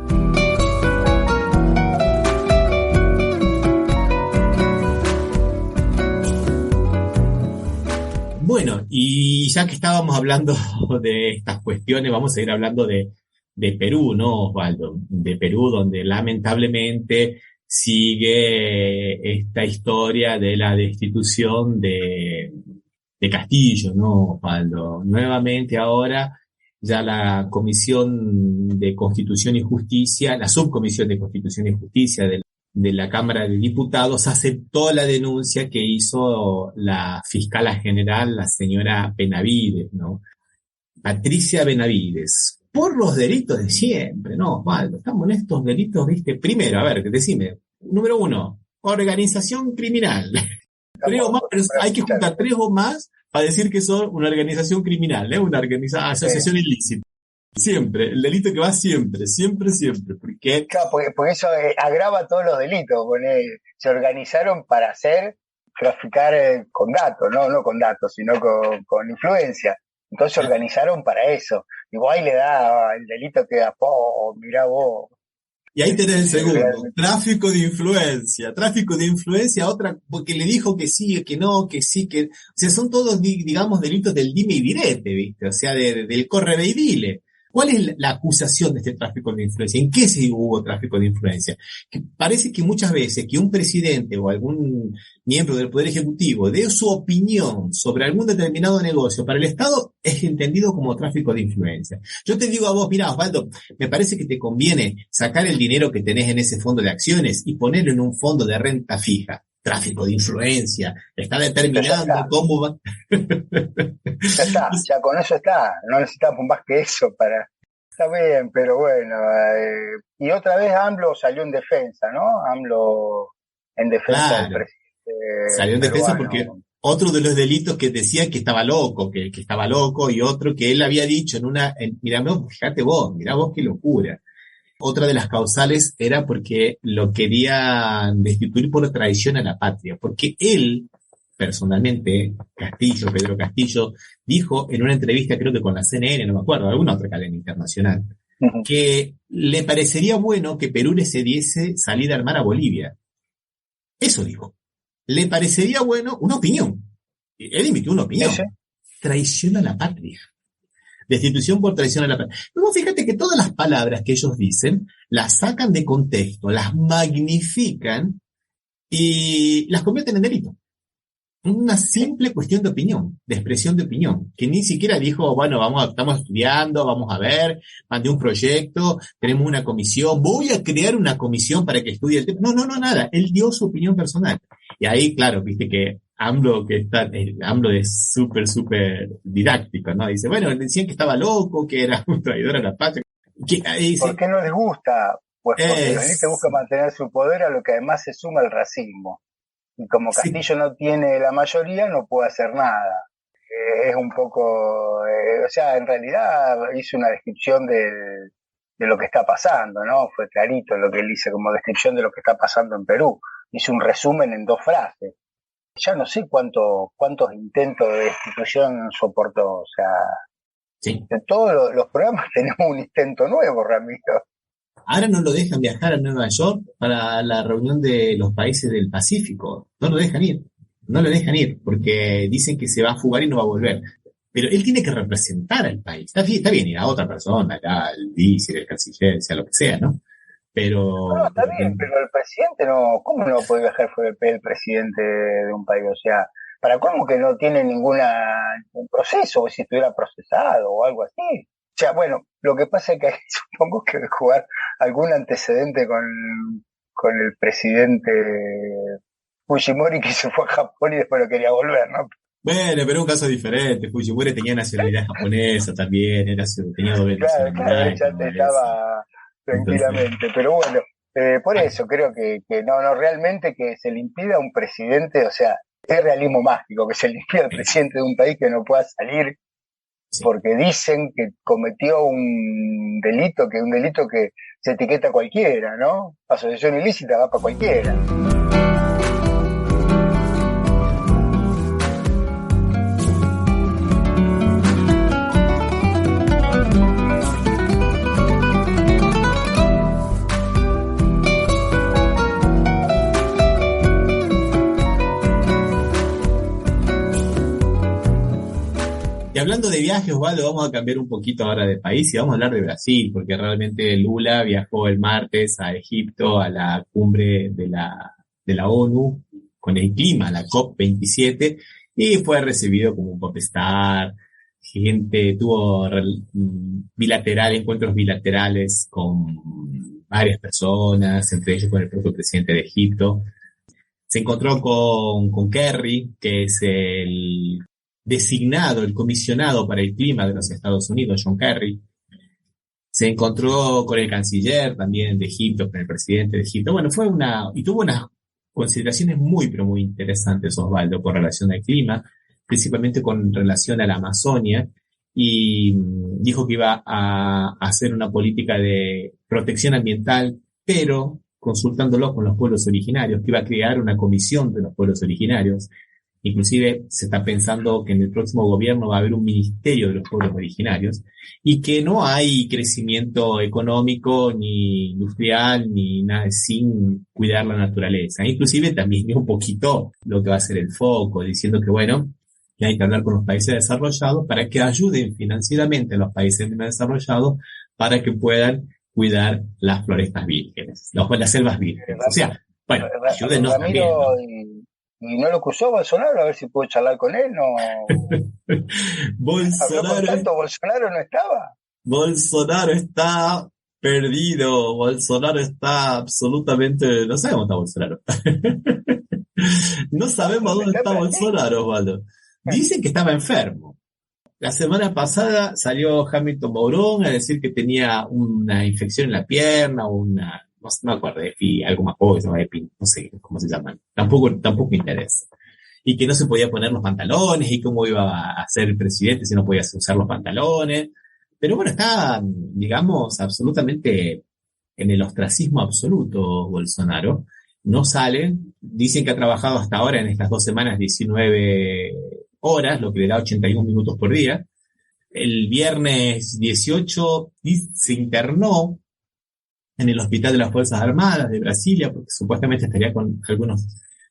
Bueno, y ya que estábamos hablando de estas cuestiones, vamos a ir hablando de Perú, ¿no, Osvaldo? De Perú, donde lamentablemente sigue esta historia de la destitución de Castillo, ¿no, Osvaldo? Nuevamente ahora ya la Comisión de Constitución y Justicia, la Subcomisión de Constitución y Justicia de la Cámara de Diputados aceptó la denuncia que hizo la fiscala general, la señora Benavides, ¿no? Patricia Benavides, por los delitos de siempre, ¿no, Osvaldo? Estamos en estos delitos, ¿viste? Primero, a ver, decime, número 1, organización criminal. Hay que juntar 3 o más para decir que son una organización criminal, una asociación ilícita. Siempre, el delito que va siempre. Porque... Claro, porque eso agrava todos los delitos. Se organizaron para traficar con datos, no con datos, sino con influencia. Entonces se organizaron para eso. Igual le da el delito que da, mirá vos. Y ahí tenés el segundo, tráfico de influencia, otra, porque le dijo que sí, que no, que sí, que, o sea, son todos, digamos, delitos del dime y direte, ¿viste? O sea, del corre ve y dile. ¿Cuál es la acusación de este tráfico de influencia? ¿En qué se hubo tráfico de influencia? Que parece que muchas veces que un presidente o algún miembro del Poder Ejecutivo dé su opinión sobre algún determinado negocio para el Estado es entendido como tráfico de influencia. Yo te digo a vos, mirá, Osvaldo, me parece que te conviene sacar el dinero que tenés en ese fondo de acciones y ponerlo en un fondo de renta fija. Tráfico de influencia, está determinando cómo va. Ya con eso está, no necesitamos más que eso está bien, pero bueno, y otra vez AMLO salió en defensa, ¿no? AMLO en defensa del presidente. Salió en defensa porque otro de los delitos que decía que estaba loco, que estaba loco, y otro que él había dicho mirá vos, fíjate vos, mirá vos qué locura. Otra de las causales era porque lo querían destituir por traición a la patria, porque él, personalmente, Pedro Castillo, dijo en una entrevista, creo que con la CNN, no me acuerdo, alguna otra cadena internacional, que le parecería bueno que Perú le cediese salida al mar a Bolivia. Eso dijo. Le parecería bueno, una opinión. Él emitió una opinión. ¿Sí? Traición a la patria. Destitución por traición a la patria. Luego fíjate que todas las palabras que ellos dicen las sacan de contexto, las magnifican y las convierten en delito. Una simple cuestión de opinión, de expresión de opinión, que ni siquiera dijo, bueno, estamos estudiando, vamos a ver, mandé un proyecto, tenemos una comisión, voy a crear una comisión para que estudie el tema. No, nada. Él dio su opinión personal. Y ahí, claro, viste que AMLO es súper didáctico, ¿no? Dice, bueno, decían que estaba loco, que era un traidor a la patria. ¿Por qué no les gusta? Pues porque la élite busca mantener su poder, a lo que además se suma el racismo. Y como Castillo no tiene la mayoría, no puede hacer nada. Es un poco... o sea, en realidad hizo una descripción de lo que está pasando, ¿no? Fue clarito lo que él dice como descripción de lo que está pasando en Perú. Hizo un resumen en 2 frases. Ya no sé cuántos intentos de destitución soportó. O sea, sí. De todos los programas tenemos un intento nuevo, Ramiro. Ahora no lo dejan viajar a Nueva York para la reunión de los países del Pacífico. No lo dejan ir, porque dicen que se va a fugar y no va a volver. Pero él tiene que representar al país. Está bien ir a otra persona, acá, el vice, el canciller, sea lo que sea, ¿no? Pero... No, está bien, pero el presidente no... ¿Cómo no puede viajar fuera el presidente de un país? O sea, ¿para cómo que no tiene ningún proceso, o si estuviera procesado o algo así? O sea, bueno, lo que pasa es que supongo que jugar algún antecedente con el presidente Fujimori, que se fue a Japón y después no quería volver, ¿no? Bueno, pero un caso diferente. Fujimori tenía nacionalidad japonesa también, tenía doble nacionalidad. Claro, ya estaba tranquilamente. Entonces, pero bueno, por eso creo que no realmente que se le impida a un presidente, o sea, es realismo mágico, que se le impida al presidente de un país que no pueda salir. Sí. Porque dicen que cometió un delito que se etiqueta a cualquiera, ¿no? Asociación ilícita va para cualquiera. Y hablando de viajes, Osvaldo, vamos a cambiar un poquito ahora de país y vamos a hablar de Brasil, porque realmente Lula viajó el martes a Egipto a la cumbre de la ONU con el clima, la COP27, y fue recibido como un popstar. Tuvo encuentros bilaterales con varias personas, entre ellos con el propio presidente de Egipto. Se encontró con Kerry, que es el comisionado para el clima de los Estados Unidos, John Kerry. Se encontró con el canciller también de Egipto, con el presidente de Egipto. Bueno, tuvo unas consideraciones muy, pero muy interesantes, Osvaldo, con relación al clima, principalmente con relación a la Amazonia, y dijo que iba a hacer una política de protección ambiental, pero consultándolo con los pueblos originarios, que iba a crear una comisión de los pueblos originarios. Inclusive se está pensando que en el próximo gobierno va a haber un ministerio de los pueblos originarios y que no hay crecimiento económico ni industrial ni nada sin cuidar la naturaleza. Inclusive también dio un poquito lo que va a ser el foco, diciendo que bueno, que hay que hablar con los países desarrollados para que ayuden financieramente a los países menos desarrollados para que puedan cuidar las florestas vírgenes, las selvas vírgenes. O sea, bueno, ayúdenos también, ¿no? ¿Y no lo acusó Bolsonaro? A ver si puedo charlar con él, ¿no? ¿Bolsonaro no estaba? Bolsonaro está perdido. Bolsonaro está absolutamente... No sabemos dónde está Bolsonaro. No sabemos dónde está Bolsonaro, Osvaldo. Dicen que estaba enfermo. La semana pasada salió Hamilton Mourón a decir que tenía una infección en la pierna o una... No me acuerdo, algo más poco, no sé cómo se llaman. Tampoco interesa. Y que no se podía poner los pantalones y cómo iba a ser el presidente si no podía usar los pantalones. Pero bueno, está, digamos, absolutamente en el ostracismo absoluto Bolsonaro, no sale, dicen que ha trabajado hasta ahora en estas 2 semanas 19 horas, lo que le da 81 minutos por día. El viernes 18 se internó en el Hospital de las Fuerzas Armadas de Brasilia, porque supuestamente estaría con algunos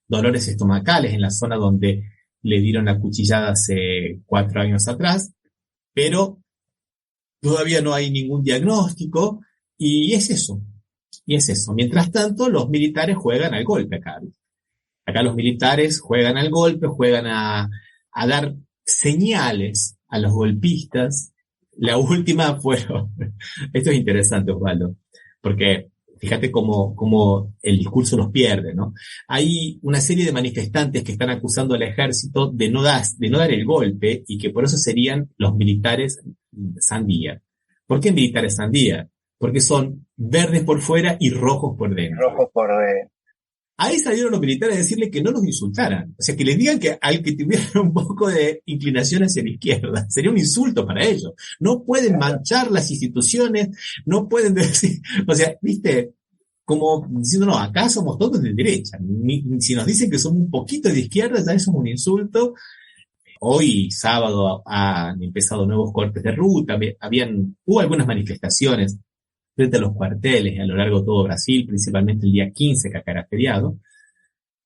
dolores estomacales en la zona donde le dieron la cuchillada hace 4 años atrás, pero todavía no hay ningún diagnóstico, y es eso. Mientras tanto, los militares juegan al golpe acá. Acá los militares juegan al golpe, juegan a dar señales a los golpistas. La última fueron, esto es interesante, Osvaldo, porque fíjate cómo el discurso los pierde, ¿no? Hay una serie de manifestantes que están acusando al ejército de no dar el golpe y que por eso serían los militares sandía. ¿Por qué militares sandía? Porque son verdes por fuera y rojos por dentro. Ahí salieron los militares a decirle que no los insultaran. O sea, que les digan que al que tuviera un poco de inclinación hacia la izquierda, sería un insulto para ellos. No pueden manchar las instituciones, no pueden decir, o sea, viste, como diciendo, no, acá somos todos de derecha. Si nos dicen que somos un poquito de izquierda, ya eso es un insulto. Hoy, sábado, han empezado nuevos cortes de ruta, hubo algunas manifestaciones frente a los cuarteles a lo largo de todo Brasil, principalmente el día 15, que acá era feriado,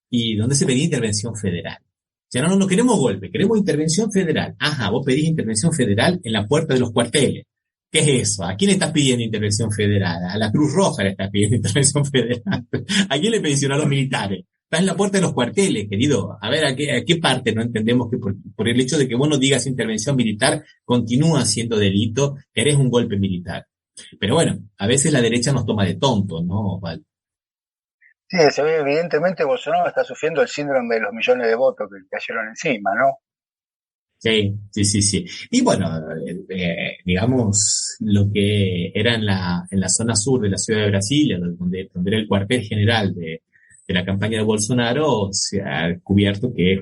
y donde se pedía intervención federal. O sea, no queremos golpe, queremos intervención federal. Ajá, vos pedís intervención federal en la puerta de los cuarteles. ¿Qué es eso? ¿A quién le estás pidiendo intervención federal? A la Cruz Roja le estás pidiendo intervención federal. ¿A quién le mencionó a los militares? Está en la puerta de los cuarteles, querido. A ver, ¿a qué parte no entendemos que por el hecho de que vos no digas intervención militar continúa siendo delito, querés un golpe militar? Pero bueno, a veces la derecha nos toma de tontos, ¿no, Val? Sí, se ve evidentemente Bolsonaro está sufriendo el síndrome de los millones de votos que le cayeron encima, ¿no? Sí. Y bueno, digamos, lo que era en la zona sur de la ciudad de Brasilia, donde era el cuartel general de la campaña de Bolsonaro, se ha descubierto que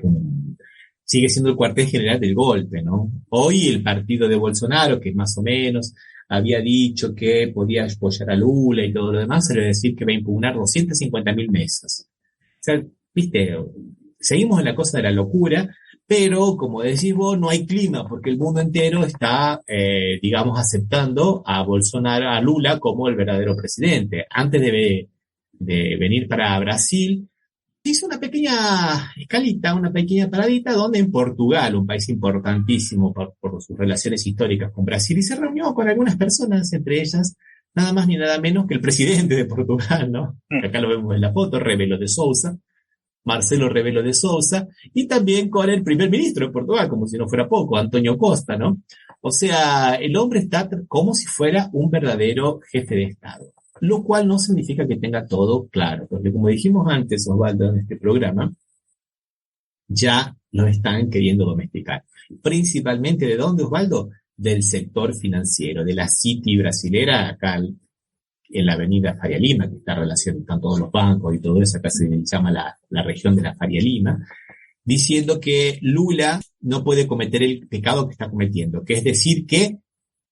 sigue siendo el cuartel general del golpe, ¿no? Hoy el partido de Bolsonaro, que más o menos había dicho que podía apoyar a Lula y todo lo demás, se le va a decir que va a impugnar 250.000 mesas. O sea, viste, seguimos en la cosa de la locura, pero como decís vos, no hay clima, porque el mundo entero está, digamos, aceptando a Bolsonaro, a Lula como el verdadero presidente. Antes de venir para Brasil, hizo una pequeña escalita, una pequeña paradita, donde en Portugal, un país importantísimo por sus relaciones históricas con Brasil, y se reunió con algunas personas, entre ellas, nada más ni nada menos que el presidente de Portugal, ¿no? Acá lo vemos en la foto, Marcelo Rebelo de Sousa, y también con el primer ministro de Portugal, como si no fuera poco, Antonio Costa, ¿no? O sea, el hombre está como si fuera un verdadero jefe de Estado. Lo cual no significa que tenga todo claro, porque como dijimos antes, Osvaldo, en este programa, ya lo están queriendo domesticar. Principalmente, ¿de dónde, Osvaldo? Del sector financiero, de la City brasilera, acá en la avenida Faria Lima, que está relacionada con todos los bancos y todo eso, acá se llama la región de la Faria Lima, diciendo que Lula no puede cometer el pecado que está cometiendo, que es decir que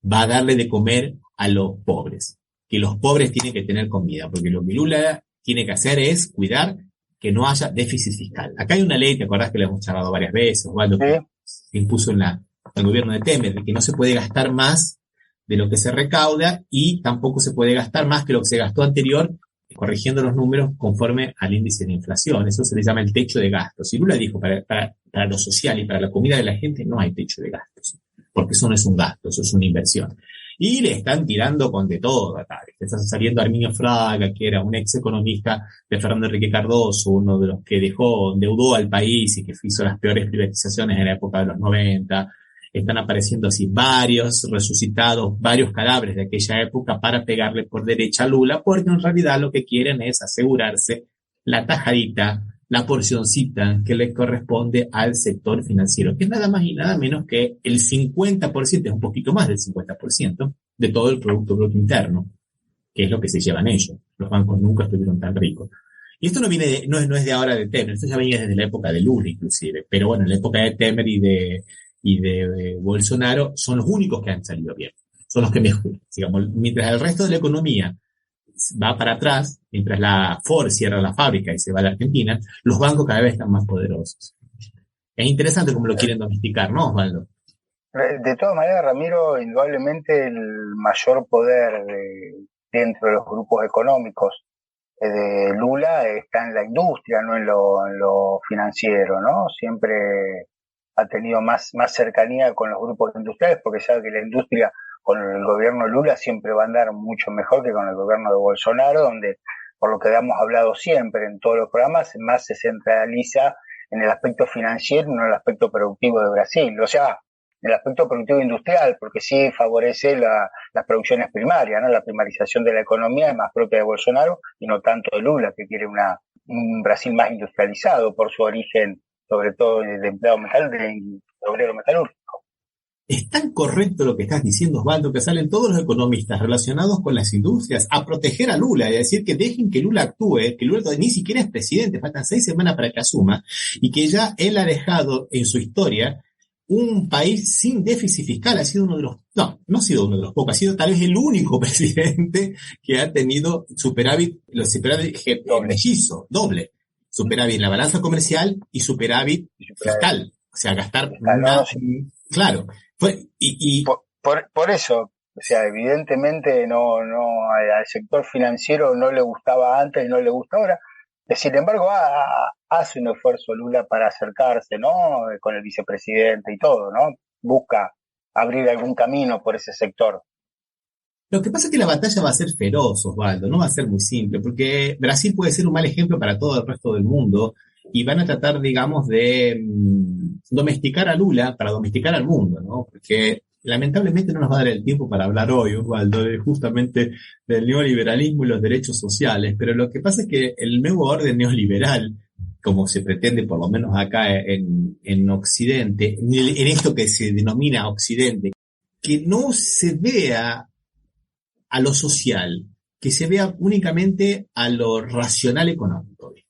va a darle de comer a los pobres. Que los pobres tienen que tener comida, porque lo que Lula tiene que hacer es cuidar que no haya déficit fiscal. Acá hay una ley, ¿te acordás que la hemos charlado varias veces, Osvaldo, que se impuso en el gobierno de Temer, de que no se puede gastar más de lo que se recauda y tampoco se puede gastar más que lo que se gastó anterior, corrigiendo los números conforme al índice de inflación? Eso se le llama el techo de gastos. Y Lula dijo, para lo social y para la comida de la gente no hay techo de gastos, porque eso no es un gasto, eso es una inversión. Y le están tirando con de todo acá. Está saliendo Arminio Fraga, que era un ex economista de Fernando Henrique Cardoso, uno de los que endeudó al país y que hizo las peores privatizaciones en la época de los 90. Están apareciendo así varios resucitados, varios cadáveres de aquella época para pegarle por derecha a Lula, porque en realidad lo que quieren es asegurarse la tajadita, la porcioncita que le corresponde al sector financiero, que es nada más y nada menos que el 50%, es un poquito más del 50%, de todo el Producto Bruto Interno, que es lo que se llevan ellos. Los bancos nunca estuvieron tan ricos. Y esto no es de ahora de Temer, esto ya venía desde la época de Lula inclusive, pero bueno, en la época de Temer y de Bolsonaro son los únicos que han salido bien, son los que mejor, digamos, mientras el resto de la economía va para atrás, mientras la Ford cierra la fábrica y se va a la Argentina, los bancos cada vez están más poderosos. Es interesante cómo lo quieren domesticar, ¿no, Osvaldo? De todas maneras, Ramiro, indudablemente el mayor poder dentro de los grupos económicos de Lula está en la industria, no en lo financiero, ¿no? Siempre ha tenido más cercanía con los grupos industriales, porque sabe que la industria con el gobierno de Lula siempre va a andar mucho mejor que con el gobierno de Bolsonaro, donde, por lo que hemos hablado siempre en todos los programas, más se centraliza en el aspecto financiero, no en el aspecto productivo de Brasil. O sea, en el aspecto productivo industrial, porque sí favorece las producciones primarias, ¿no? La primarización de la economía es más propia de Bolsonaro y no tanto de Lula, que quiere un Brasil más industrializado por su origen, sobre todo de empleado de obrero metalúrgico. Es tan correcto lo que estás diciendo, Osvaldo, que salen todos los economistas relacionados con las industrias a proteger a Lula y a decir que dejen que Lula actúe, que Lula ni siquiera es presidente, faltan 6 semanas para que asuma, y que ya él ha dejado en su historia un país sin déficit fiscal. Ha sido uno de los, no ha sido uno de los pocos, ha sido tal vez el único presidente que ha tenido superávit, los superávit mellizo, doble, superávit en la balanza comercial y superávit fiscal, o sea, gastar claro. Por eso, o sea, evidentemente no al sector financiero no le gustaba antes y no le gusta ahora. Sin embargo, hace un esfuerzo Lula para acercarse, ¿no? Con el vicepresidente y todo, ¿no? Busca abrir algún camino por ese sector. Lo que pasa es que la batalla va a ser feroz, Osvaldo, no va a ser muy simple, porque Brasil puede ser un mal ejemplo para todo el resto del mundo y van a tratar, digamos, de domesticar a Lula para domesticar al mundo, ¿no? Porque lamentablemente no nos va a dar el tiempo para hablar hoy, Osvaldo, justamente del neoliberalismo y los derechos sociales, pero lo que pasa es que el nuevo orden neoliberal, como se pretende por lo menos acá en Occidente, en esto que se denomina Occidente, que no se vea a lo social, que se vea únicamente a lo racional económico, ¿viste?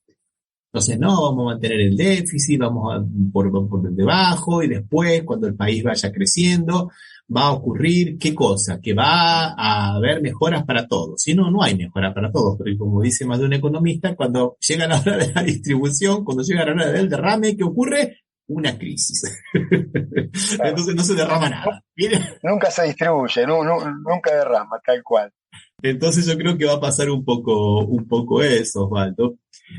Entonces, no, vamos a mantener el déficit, vamos a por debajo, y después, cuando el país vaya creciendo, va a ocurrir, ¿qué cosa? Que va a haber mejoras para todos. Si no, no hay mejoras para todos, pero como dice más de un economista, cuando llega la hora de la distribución, cuando llega la hora del derrame, ¿qué ocurre? Una crisis. Claro. Entonces no se derrama nada. Nunca se distribuye, nunca derrama, tal cual. Entonces yo creo que va a pasar un poco eso, Osvaldo.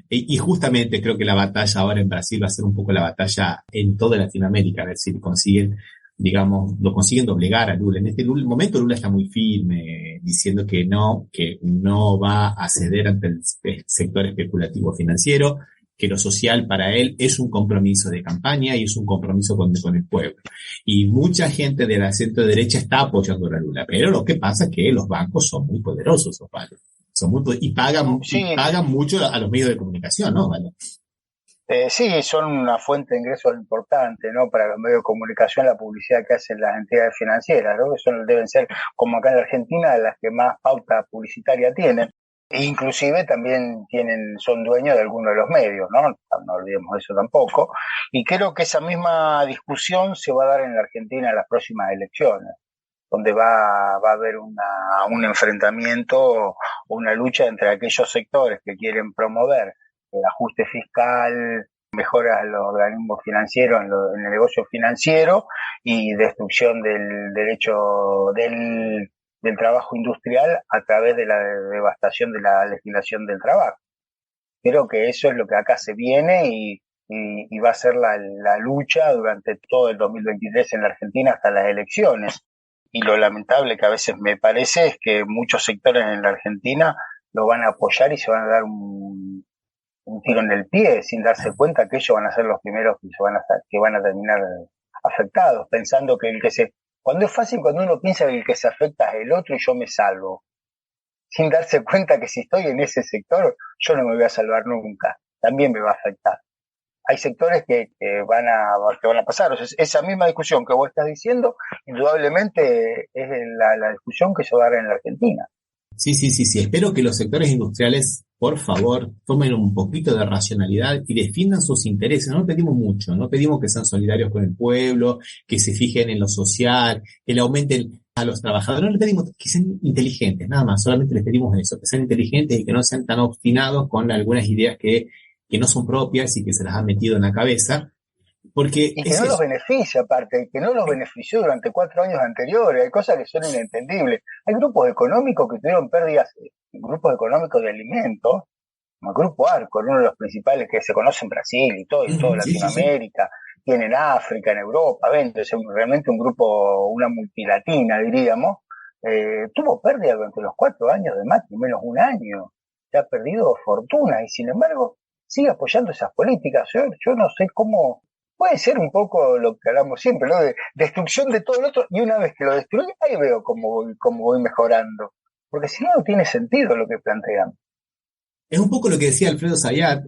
Y justamente creo que la batalla ahora en Brasil va a ser un poco la batalla en toda Latinoamérica, a ver si consiguen, digamos, lo consiguen doblegar a Lula. En este momento Lula está muy firme, diciendo que no va a ceder ante el sector especulativo financiero, que lo social para él es un compromiso de campaña y es un compromiso con el pueblo. Y mucha gente de la centro derecha está apoyando a Lula, pero lo que pasa es que los bancos son muy poderosos, Osvaldo. Y pagan mucho a los medios de comunicación, ¿no, Osvaldo? Sí, son una fuente de ingresos importante, ¿no? Para los medios de comunicación, la publicidad que hacen las entidades financieras, ¿no? Que deben ser, como acá en la Argentina, las que más pauta publicitaria tienen. E inclusive también son dueños de algunos de los medios, ¿no? No olvidemos eso tampoco. Y creo que esa misma discusión se va a dar en la Argentina en las próximas elecciones, donde va a haber un enfrentamiento o una lucha entre aquellos sectores que quieren promover el ajuste fiscal, mejoras a los organismos financieros en el negocio financiero y destrucción del derecho del trabajo industrial a través de la devastación de la legislación del trabajo. Creo que eso es lo que acá se viene y va a ser la lucha durante todo el 2023 en la Argentina hasta las elecciones. Y lo lamentable que a veces me parece es que muchos sectores en la Argentina lo van a apoyar y se van a dar un tiro en el pie sin darse cuenta que ellos van a ser los primeros que van a terminar afectados, pensando que cuando es fácil, cuando uno piensa que el que se afecta es el otro y yo me salvo, sin darse cuenta que si estoy en ese sector, yo no me voy a salvar nunca, también me va a afectar. Hay sectores que van a pasar. O sea, esa misma discusión que vos estás diciendo, indudablemente es la discusión que se va a dar en la Argentina. Sí. Espero que los sectores industriales por favor, tomen un poquito de racionalidad y defiendan sus intereses. No pedimos mucho, no pedimos que sean solidarios con el pueblo, que se fijen en lo social, que le aumenten a los trabajadores. No les pedimos que sean inteligentes, nada más, solamente les pedimos eso, que sean inteligentes y que no sean tan obstinados con algunas ideas que no son propias y que se las han metido en la cabeza. Porque y que no los beneficia, aparte, que no los benefició durante 4 años anteriores. Hay cosas que son inentendibles. Hay grupos económicos que tuvieron pérdidas, grupos económicos de alimentos, como el Grupo Arco, uno de los principales que se conoce en Brasil y todo Latinoamérica, tiene en África, en Europa, es realmente un grupo, una multilatina, diríamos, tuvo pérdida durante los 4 años de Macri, menos un año, se ha perdido fortuna y sin embargo sigue apoyando esas políticas. Yo no sé cómo. Puede ser un poco lo que hablamos siempre, ¿no? De destrucción de todo el otro, y una vez que lo destruye, ahí veo cómo voy mejorando. Porque si no, no tiene sentido lo que plantean. Es un poco lo que decía Alfredo Zayat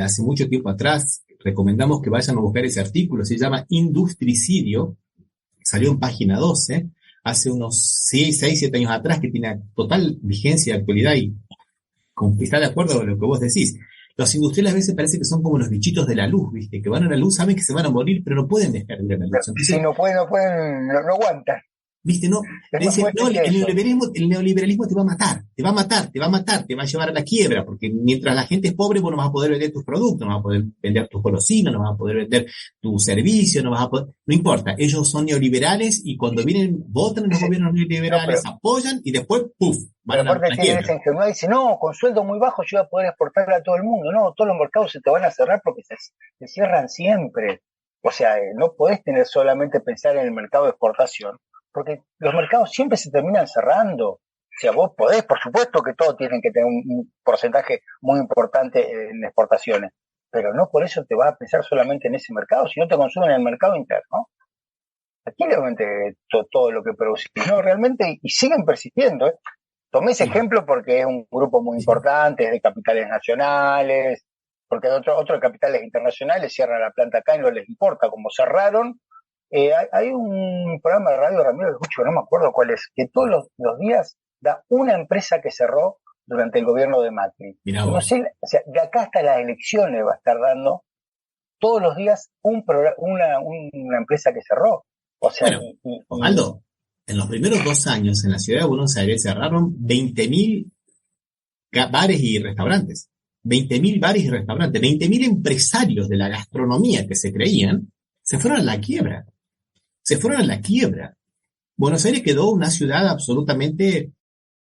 hace mucho tiempo atrás. Recomendamos que vayan a buscar ese artículo, se llama Industricidio, salió en página 12, hace unos 6, 7 años atrás, que tiene total vigencia de actualidad y está de acuerdo con lo que vos decís. Los industriales a veces parece que son como los bichitos de la luz, ¿viste? Que van a la luz, saben que se van a morir, pero no pueden dejar de ir a la luz. Entonces, sí, no aguantan. ¿Viste? No, dicen, no, el neoliberalismo te va a matar, te va a llevar a la quiebra, porque mientras la gente es pobre, vos no vas a poder vender tus productos, no vas a poder vender tus golosinas, no vas a poder vender tu servicio, no importa, ellos son neoliberales y cuando votan los gobiernos neoliberales, apoyan y después, ¡puf! Van a la quiebra. Tiene esa ingenuidad y dice, no, con sueldo muy bajo yo voy a poder exportarle a todo el mundo. No, todos los mercados se te van a cerrar porque se cierran siempre. O sea, no podés solamente pensar en el mercado de exportación, porque los mercados siempre se terminan cerrando. O sea, vos podés, por supuesto que todos tienen que tener un porcentaje muy importante en exportaciones, pero no por eso te vas a pensar solamente en ese mercado, si no te consumen en el mercado interno. Aquí realmente todo lo que producís, no, realmente, y siguen persistiendo, ¿eh? Tomé ese ejemplo porque es un grupo muy importante, es de capitales nacionales, porque otros capitales internacionales cierran la planta acá y no les importa, como cerraron. Hay un programa de radio, Ramiro, que escucho, no me acuerdo cuál es, que todos los días da una empresa que cerró durante el gobierno de Macri. No sé, o sea, de acá hasta las elecciones va a estar dando todos los días una empresa que cerró. O sea, bueno, Osvaldo, en los primeros 2 años en la ciudad de Buenos Aires cerraron 20.000 bares y restaurantes. 20.000 bares y restaurantes. 20.000 empresarios de la gastronomía que se creían se fueron a la quiebra. Buenos Aires quedó una ciudad absolutamente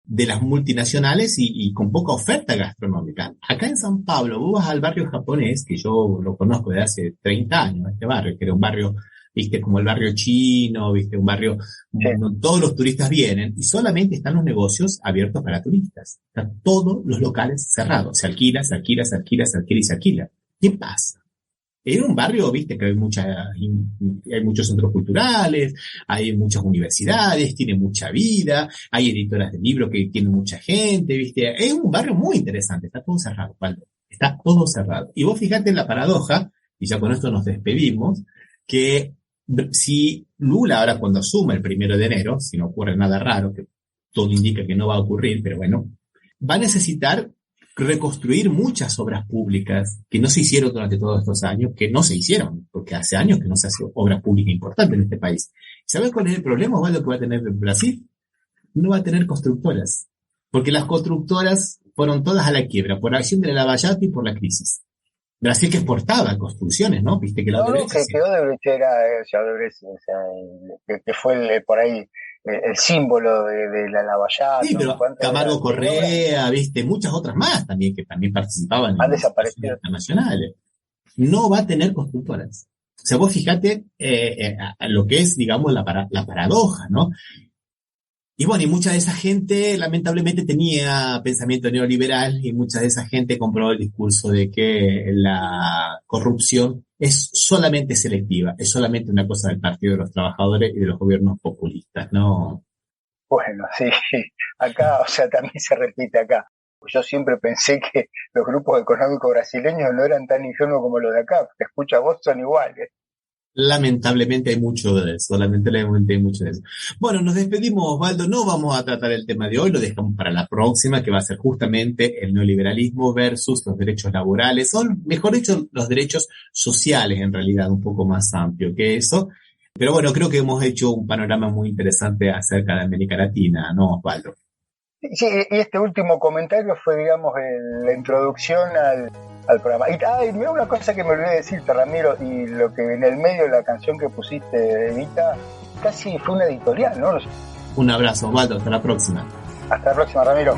de las multinacionales y con poca oferta gastronómica. Acá en San Pablo, vos vas al barrio japonés, que yo lo conozco desde hace 30 años, este barrio, que era un barrio, viste, como el barrio chino, viste, un barrio, todos los turistas vienen y solamente están los negocios abiertos para turistas. Están todos los locales cerrados. Se alquila. ¿Qué pasa? Era un barrio, viste, que hay muchos centros culturales, hay muchas universidades, tiene mucha vida, hay editoras de libros que tienen mucha gente, viste. Es un barrio muy interesante, está todo cerrado, Waldo. Está todo cerrado. Y vos fijate en la paradoja, y ya con esto nos despedimos, que si Lula ahora cuando asuma el 1 de enero, si no ocurre nada raro, que todo indica que no va a ocurrir, pero bueno, va a necesitar reconstruir muchas obras públicas que no se hicieron durante todos estos años, que no se hicieron, porque hace años que no se hace obra pública importante en este país. ¿Sabes cuál es el problema, Osvaldo, que va a tener Brasil? No va a tener constructoras, porque las constructoras fueron todas a la quiebra, por acción de la Lava Jato y por la crisis. Brasil que exportaba construcciones, ¿no? Viste que la Odebrecht... que Odebrecht era, que fue por ahí el símbolo de la Lava Jato. Sí, pero Camargo Correa, viste, muchas otras más también, que también participaban en las internacionales. No va a tener constructoras. O sea, vos fíjate lo que es, digamos, la paradoja, ¿no? Y bueno, y mucha de esa gente lamentablemente tenía pensamiento neoliberal y mucha de esa gente compró el discurso de que la corrupción es solamente selectiva, es solamente una cosa del Partido de los Trabajadores y de los gobiernos populistas, ¿no? Bueno, sí, acá, o sea, también se repite acá. Yo siempre pensé que los grupos económicos brasileños no eran tan ingenuos como los de acá. Te escucho a vos, son iguales. Lamentablemente hay mucho de eso, Bueno, nos despedimos, Osvaldo, no vamos a tratar el tema de hoy, lo dejamos para la próxima, que va a ser justamente el neoliberalismo versus los derechos laborales, o mejor dicho, los derechos sociales, en realidad, un poco más amplio que eso. Pero bueno, creo que hemos hecho un panorama muy interesante acerca de América Latina, ¿no, Osvaldo? Sí, y este último comentario fue, digamos, la introducción al programa. Y mira una cosa que me olvidé decirte, Ramiro, y lo que en el medio de la canción que pusiste, Evita, casi fue una editorial, ¿no? Un abrazo, Osvaldo, hasta la próxima. Hasta la próxima, Ramiro.